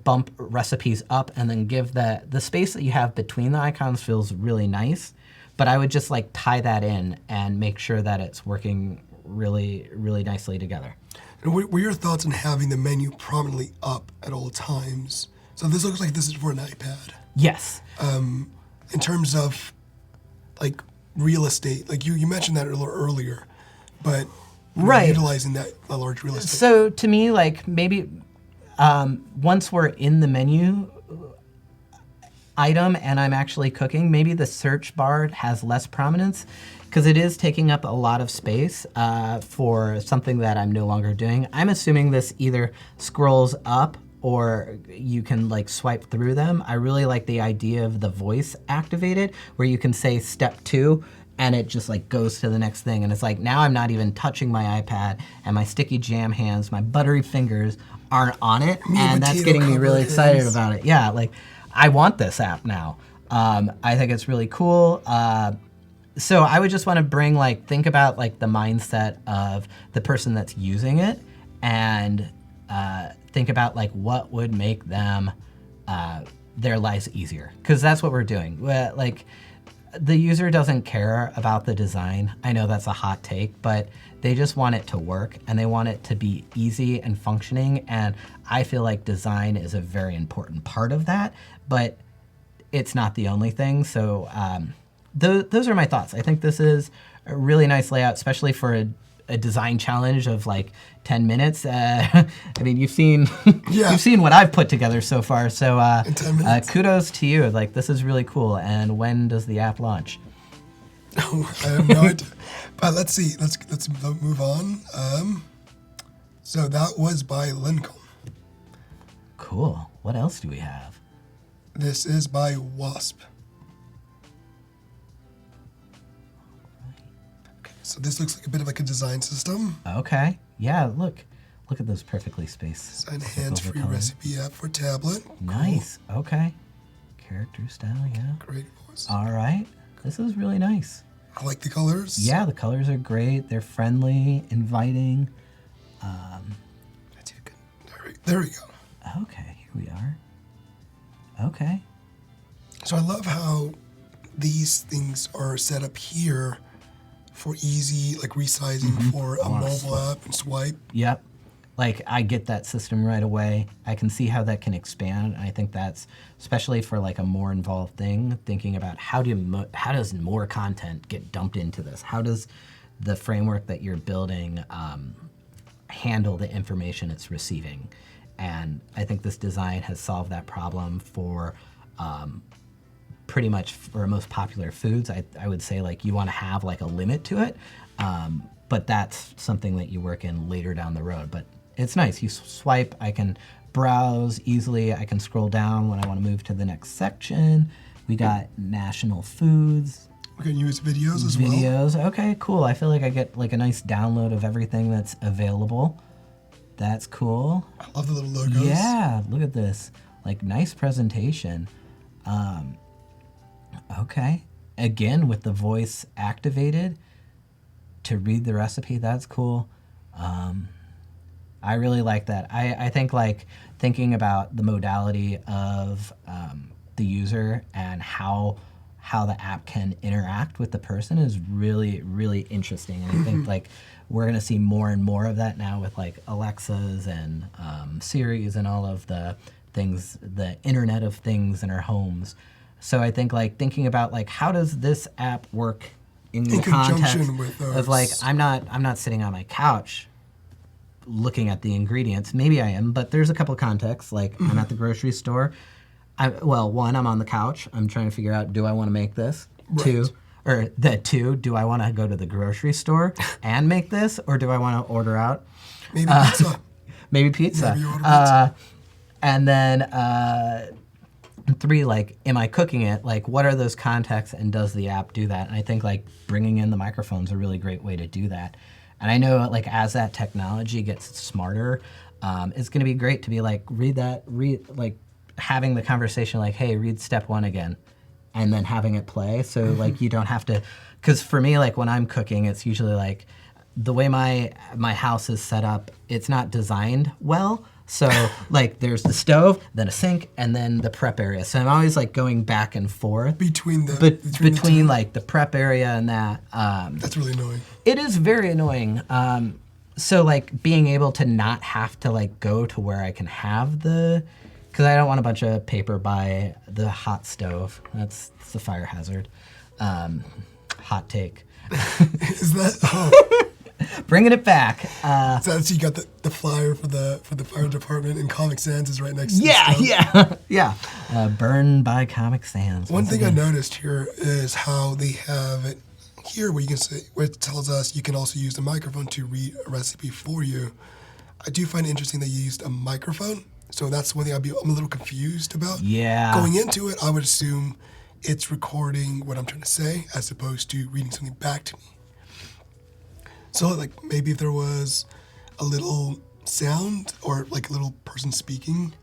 bump recipes up and then give the space that you have between the icons feels really nice, but I would just like tie that in and make sure that it's working really, really nicely together. And what were your thoughts on having the menu prominently up at all times? So this looks like this is for an iPad. Yes. In terms of like real estate, like you mentioned that a little earlier, but Right. utilizing that large real estate. So to me, like maybe once we're in the menu item and I'm actually cooking, maybe the search bar has less prominence because it is taking up a lot of space for something that I'm no longer doing. I'm assuming this either scrolls up or you can like swipe through them. I really like the idea of the voice activated where you can say step 2 and it just like goes to the next thing. And it's like now I'm not even touching my iPad and my sticky jam hands, my buttery fingers aren't on it, and that's getting me really excited about it. Yeah, like I want this app now. I think it's really cool. So I would just want to bring think about like the mindset of the person that's using it, and think about like what would make them their lives easier, because that's what we're doing. Like, the user doesn't care about the design. I know that's a hot take, but they just want it to work and they want it to be easy and functioning. And I feel like design is a very important part of that, but it's not the only thing. So those are my thoughts. I think this is a really nice layout, especially for a design challenge of like 10 minutes. I mean, you've seen you've seen what I've put together so far. So In 10 minutes. kudos to you. Like, this is really cool. And when does the app launch? Oh, I have no idea. But let's see. Let's move on. So that was by Lincoln. Cool. What else do we have? This is by Wasp. Okay, so this looks like a bit of like a design system. Okay. Yeah, look at those perfectly spaced. It's a hands-free overcolor. recipe app for tablet. Nice. Okay. Character style, yeah. Great voice. All right. This is really nice. I like the colors. Yeah, the colors are great. They're friendly, inviting. That's even good. There we go. Okay, here we are. Okay. So I love how these things are set up here for easy like resizing for a mobile app and swipe. Yep. Like, I get that system right away. I can see how that can expand. And I think that's, especially for like a more involved thing, thinking about how does more content get dumped into this? How does the framework that you're building handle the information it's receiving? And I think this design has solved that problem for pretty much for most popular foods. I would say like you want to have like a limit to it, but that's something that you work in later down the road. But it's nice. You swipe, I can browse easily. I can scroll down when I want to move to the next section. We got national foods. We can use videos as well. Videos. Okay, cool. I feel like I get like a nice download of everything that's available. That's cool. I love the little logos. Yeah, look at this. Like, nice presentation. Okay. Again, with the voice activated to read the recipe. That's cool. I really like that. I think like thinking about the modality of the user and how the app can interact with the person is really, really interesting. And I think like we're going to see more and more of that now with like Alexas and Siris and all of the things, the Internet of Things in our homes. So I think like thinking about like how does this app work in the context conjunction with those. of like I'm not sitting on my couch looking at the ingredients. Maybe I am, but there's a couple of contexts. Like I'm at the grocery store. One, I'm on the couch. I'm trying to figure out, do I want to make this? Right. Two, do I want to go to the grocery store and make this, or do I want to order out? Maybe pizza. Maybe pizza. Maybe you order pizza. And then three, like, am I cooking it? Like, what are those contexts, and does the app do that? And I think like bringing in the microphone's a really great way to do that. And I know like as that technology gets smarter, it's going to be great to be like read having the conversation like, hey, read step one again, and then having it play. So like you don't have to, because for me, like when I'm cooking, it's usually like the way my house is set up, it's not designed well. So like there's the stove, then a sink, and then the prep area. So I'm always like going back and forth Between like the prep area and that. That's really annoying. It is very annoying. So like being able to not have to like go to where I can have because I don't want a bunch of paper by the hot stove. That's a fire hazard. Hot take. Is that Bringing it back. so you got the flyer for the fire department, and Comic Sans is right next to Yeah, the stove. yeah. Burned by Comic Sans. One thing I noticed here is how they have it here where you can say, where it tells us you can also use the microphone to read a recipe for you. I do find it interesting that you used a microphone. So that's one thing I'm a little confused about. Yeah. Going into it, I would assume it's recording what I'm trying to say as opposed to reading something back to me. So like maybe if there was a little sound or like a little person speaking.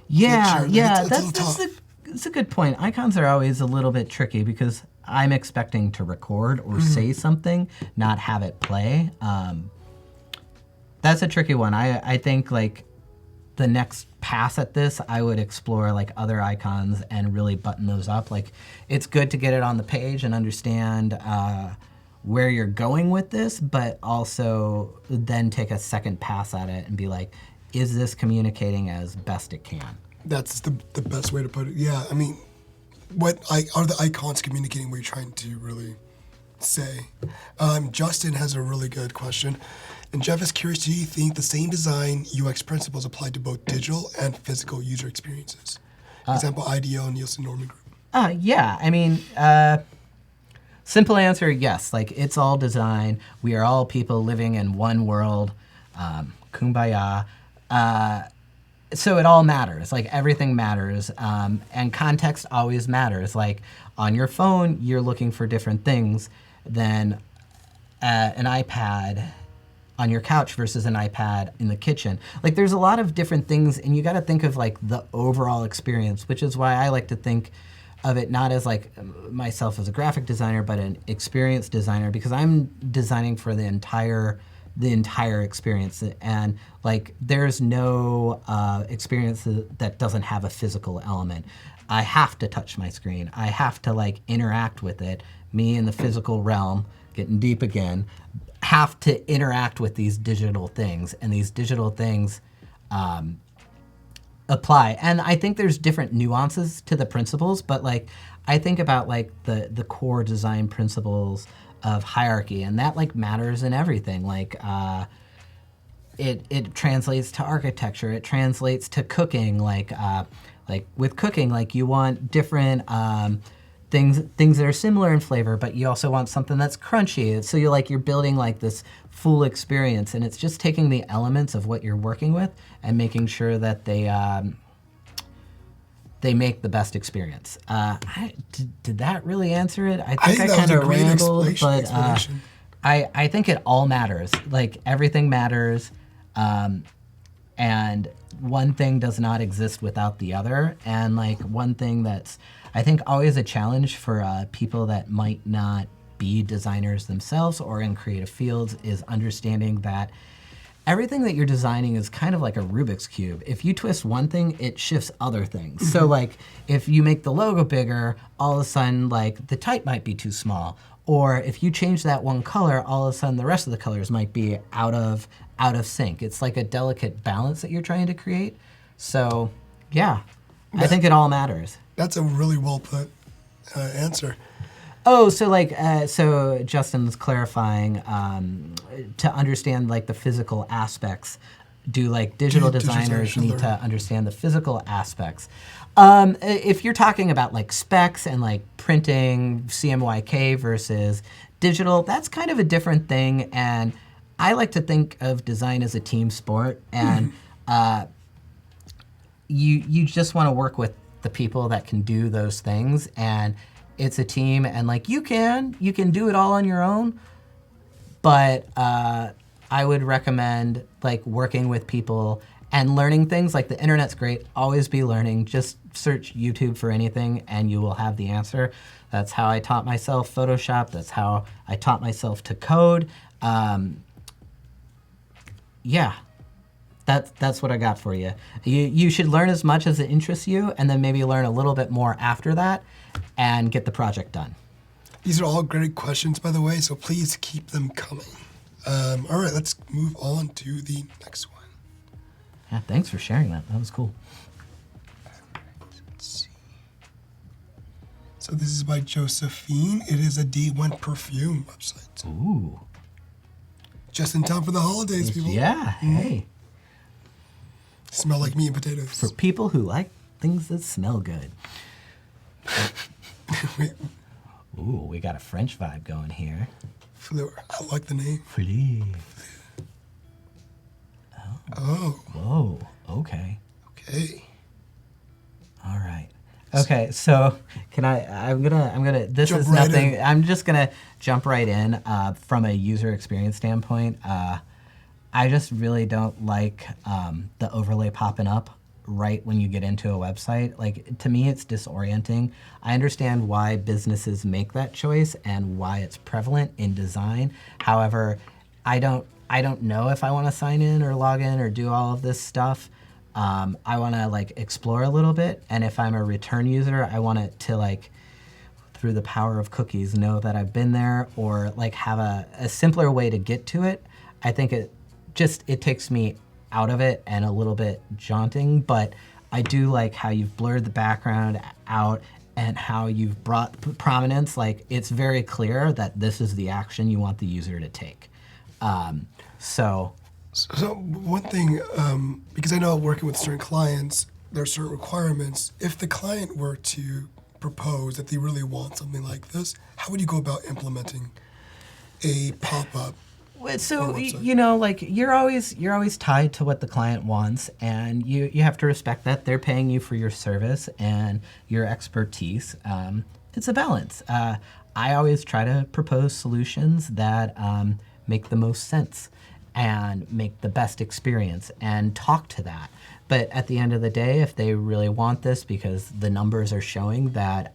Yeah, picture, yeah. it's a little tough. That's a good point. Icons are always a little bit tricky because I'm expecting to record or say something, not have it play. That's a tricky one. I think like the next pass at this, I would explore like other icons and really button those up. Like, it's good to get it on the page and understand where you're going with this, but also then take a second pass at it and be like, is this communicating as best it can? That's the best way to put it. Yeah, I mean, are the icons communicating what you're trying to really say? Justin has a really good question. And Jeff is curious, do you think the same design UX principles apply to both digital and physical user experiences? Example, IDEO and Nielsen Norman Group. Yeah, I mean, simple answer, yes. Like, it's all design. We are all people living in one world. Kumbaya. So it all matters. Like, everything matters. And context always matters. Like, on your phone, you're looking for different things than an iPad on your couch versus an iPad in the kitchen. Like, there's a lot of different things, and you got to think of like the overall experience, which is why I like to think of it not as like myself as a graphic designer, but an experience designer, because I'm designing for the entire experience. And like, there's no experience that doesn't have a physical element. I have to touch my screen. I have to like interact with it. Me in the physical realm, getting deep again, have to interact with these digital things, and these digital things apply. And I think there's different nuances to the principles, but like, I think about like the core design principles of hierarchy, and that like matters in everything. Like, it translates to architecture, it translates to cooking. Like with cooking, like, you want different things that are similar in flavor, but you also want something that's crunchy. So you're building like this full experience, and it's just taking the elements of what you're working with and making sure that they make the best experience. Did that really answer it? I think I kind of rambled, but I think it all matters. Like, everything matters, and one thing does not exist without the other. And like, one thing that's, I think, always a challenge for people that might not be designers themselves or in creative fields is understanding that everything that you're designing is kind of like a Rubik's Cube. If you twist one thing, it shifts other things. Mm-hmm. So like, if you make the logo bigger, all of a sudden like the type might be too small. Or if you change that one color, all of a sudden the rest of the colors might be out of sync. It's like a delicate balance that you're trying to create. So yeah, I think it all matters. That's a really well put answer. Oh, so like, so Justin's clarifying, to understand like the physical aspects, do like digital designers need to understand the physical aspects? If you're talking about like specs and like printing CMYK versus digital, that's kind of a different thing. And I like to think of design as a team sport, and you just want to work with the people that can do those things, and it's a team, and like, you can do it all on your own, but I would recommend like working with people and learning things. Like, the internet's great, always be learning. Just search YouTube for anything and you will have the answer. That's how I taught myself Photoshop. That's how I taught myself to code. Yeah. That's what I got for you. You should learn as much as it interests you, and then maybe learn a little bit more after that and get the project done. These are all great questions, by the way, so please keep them coming. All right, let's move on to the next one. Yeah, thanks for sharing that. That was cool. All right, let's see. So this is by Josephine. It is a D1 perfume website. Ooh. Just in time for the holidays, people. Yeah, hey. Smell like meat and potatoes. For people who like things that smell good. Ooh, we got a French vibe going here. Fleur. I like the name. Fleur. Oh. Whoa, okay. Okay. All right. Okay, so I'm gonna, this Jump is right nothing, in. I'm just gonna jump right in from a user experience standpoint. I just really don't like the overlay popping up right when you get into a website. Like, to me, it's disorienting. I understand why businesses make that choice and why it's prevalent in design. However, I don't know if I want to sign in or log in or do all of this stuff. I want to like explore a little bit, and if I'm a return user, I want it to like through the power of cookies know that I've been there, or like have a simpler way to get to it. I think it takes me out of it and a little bit jaunting, but I do like how you've blurred the background out and how you've brought prominence. Like it's very clear that this is the action you want the user to take. So one thing, because I know working with certain clients, there are certain requirements. If the client were to propose that they really want something like this, how would you go about implementing a pop-up? So you know, like you're always tied to what the client wants, and you have to respect that they're paying you for your service and your expertise. It's a balance. I always try to propose solutions that make the most sense and make the best experience and talk to that. But at the end of the day, if they really want this because the numbers are showing that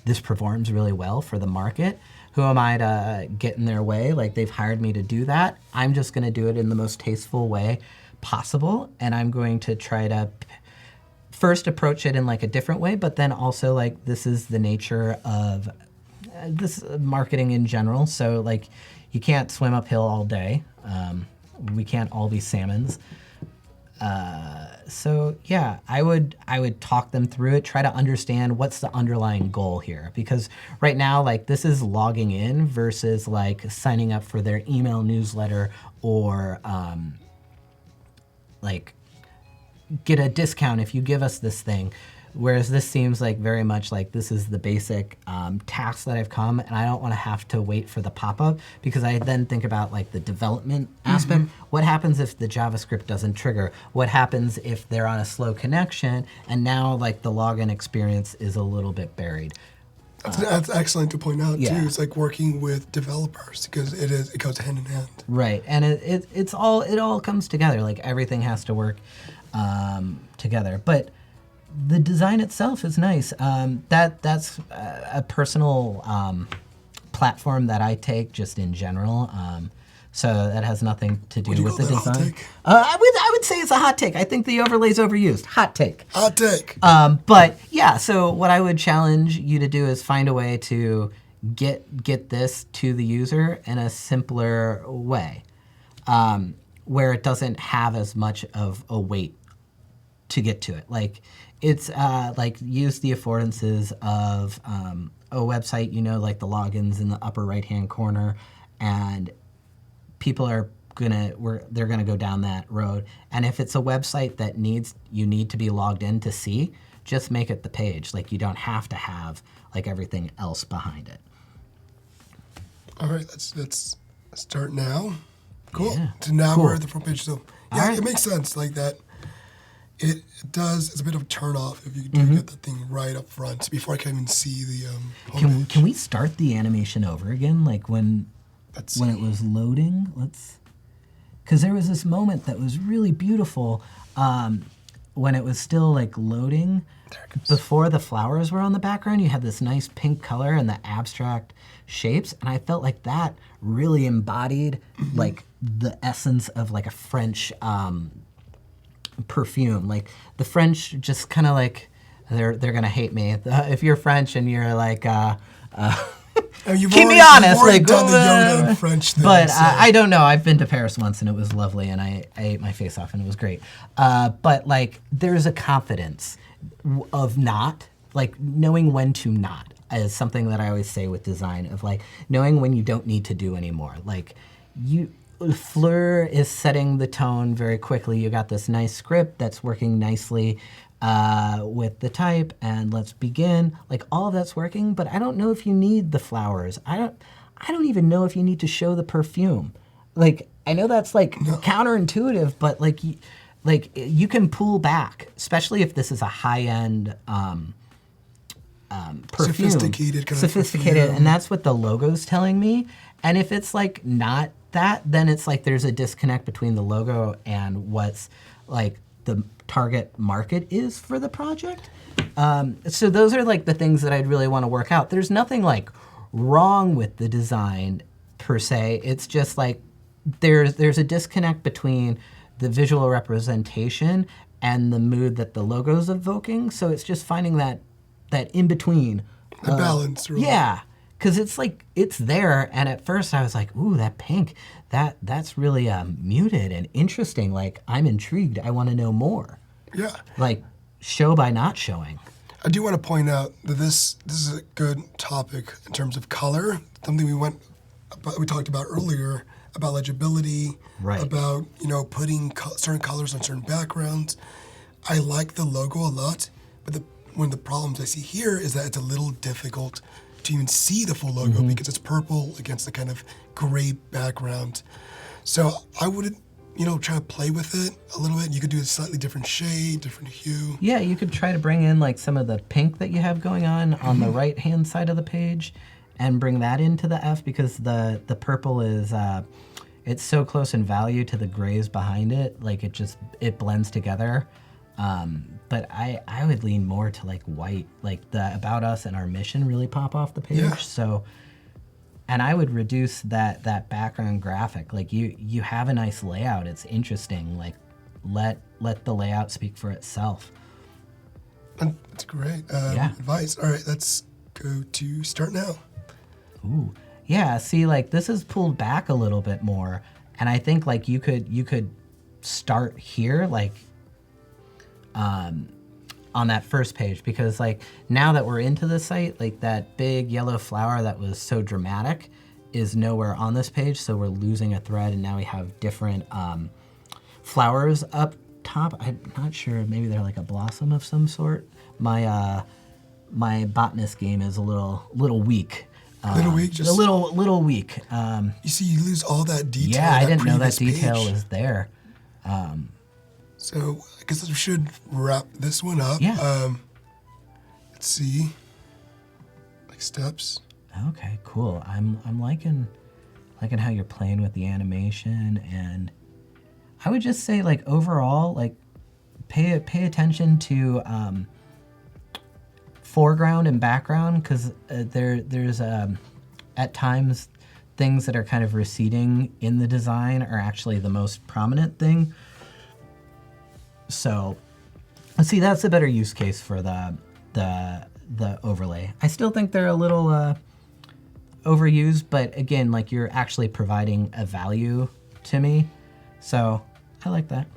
this performs really well for the market, who am I to get in their way? Like they've hired me to do that. I'm just going to do it in the most tasteful way possible, and I'm going to try to first approach it in like a different way, but then also like this is the nature of this marketing in general. So like you can't swim uphill all day. We can't all be salmons. So yeah, I would talk them through it, try to understand what's the underlying goal here. Because right now, like this is logging in versus like signing up for their email newsletter or like get a discount if you give us this thing. Whereas this seems like very much like this is the basic task that I've come, and I don't want to have to wait for the pop-up because I then think about like the development aspect. What happens if the JavaScript doesn't trigger? What happens if they're on a slow connection and now like the login experience is a little bit buried? That's excellent to point out Yeah. too. It's like working with developers because it goes hand in hand. Right, and it all comes together. Like everything has to work together, but the design itself is nice. That's a personal platform that I take just in general. So that has nothing to do Would you with the call that a hot design. take? I would say it's a hot take. I think the overlay's overused. Hot take. Hot take. But yeah, so what I would challenge you to do is find a way to get this to the user in a simpler way, where it doesn't have as much of a weight to get to it. Like it's like use the affordances of a website, you know, like the logins in the upper right hand corner, and people are they're gonna go down that road. And if it's a website that you need to be logged in to see, just make it the page. Like you don't have to have like everything else behind it. All right, let's start now. Cool. Yeah. So now Cool. we're at the front page. So yeah, right. it makes sense like that. It does. It's a bit of a turn off if you do get the thing right up front before I can even see the homepage. Can we start the animation over again? Like when it was loading? Because there was this moment that was really beautiful when it was still like loading. Before the flowers were on the background, you had this nice pink color and the abstract shapes, and I felt like that really embodied like the essence of like a French perfume. Like the French just kind of like they're gonna hate me if you're French and you're like keep me honest, like done the Yoda in French thing, but so. I don't know. I've been to Paris once and it was lovely, and I ate my face off and it was great. But like there's a confidence of not like knowing when to not is something that I always say with design, of like knowing when you don't need to do anymore. Like Fleur is setting the tone very quickly. You got this nice script that's working nicely with the type, and let's begin. Like all of that's working, but I don't know if you need the flowers. I don't even know if you need to show the perfume. Like I know that's like counterintuitive, but like you can pull back, especially if this is a high-end perfume. Sophisticated kind of Sophisticated, perfume. and that's what the logo's telling me. And if it's like not that, then it's like there's a disconnect between the logo and what's like the target market is for the project. So those are like the things that I'd really want to work out. There's nothing like wrong with the design per se. It's just like there's a disconnect between the visual representation and the mood that the logo's evoking. So it's just finding that in between. The balance, really. Yeah, because it's like it's there, and at first I was like, "Ooh, that pink, that's really muted and interesting. Like I'm intrigued. I want to know more." Yeah. Like show by not showing. I do want to point out that this is a good topic in terms of color. Something we talked about earlier about legibility, Right. about putting certain colors on certain backgrounds. I like the logo a lot, but one of the problems I see here is that it's a little difficult to even see the full logo because it's purple against the kind of gray background. So I would try to play with it a little bit. You could do a slightly different shade, different hue. Yeah, you could try to bring in like some of the pink that you have going on the right-hand side of the page and bring that into the F, because the purple is it's so close in value to the grays behind it. Like it blends together. But I would lean more to like white, like the About Us and our mission really pop off the page. Yeah. So, and I would reduce that background graphic. Like you have a nice layout. It's interesting. Like let the layout speak for itself. That's great advice. All right, let's go to start now. Ooh. Yeah, see, like this is pulled back a little bit more. And I think like you could start here, like on that first page, because like now that we're into the site, like that big yellow flower that was so dramatic is nowhere on this page, so we're losing a thread, and now we have different flowers up top. I'm not sure, maybe they're like a blossom of some sort. My botanist game is a little week. Little weak, just a little weak. You see, you lose all that detail. Yeah, in I didn't know that previous detail page. was there. So I guess we should wrap this one up. Yeah. Let's see. Like steps. Okay, cool. I'm liking how you're playing with the animation, and I would just say like overall, like pay attention to foreground and background, because there's at times things that are kind of receding in the design are actually the most prominent thing. So, see, that's a better use case for the overlay. I still think they're a little overused, but again, like you're actually providing a value to me, so I like that.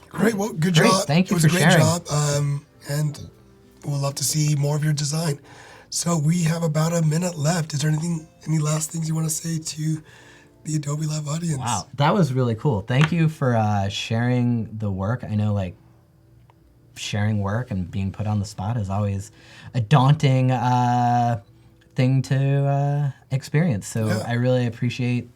Great. Well, good Great, job. thank you It was for a great sharing. job, and we'll love to see more of your design. So we have about a minute left. Is there any last things you want to say to the Adobe Live audience? Wow, that was really cool. Thank you for sharing the work. I know like sharing work and being put on the spot is always a daunting thing to experience. So Yeah. I really appreciate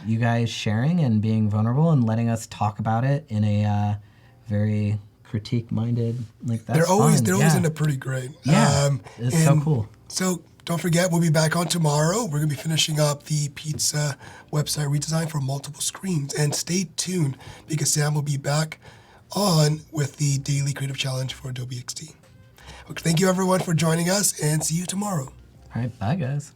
you guys sharing and being vulnerable and letting us talk about it in a very critique-minded, like that's They're always fun. end up pretty great. Yeah, it's so and cool. So don't forget, we'll be back on tomorrow. We're going to be finishing up the pizza website redesign for multiple screens. And stay tuned, because Sam will be back on with the daily creative challenge for Adobe XD. Okay, thank you everyone for joining us, and see you tomorrow. All right, bye guys.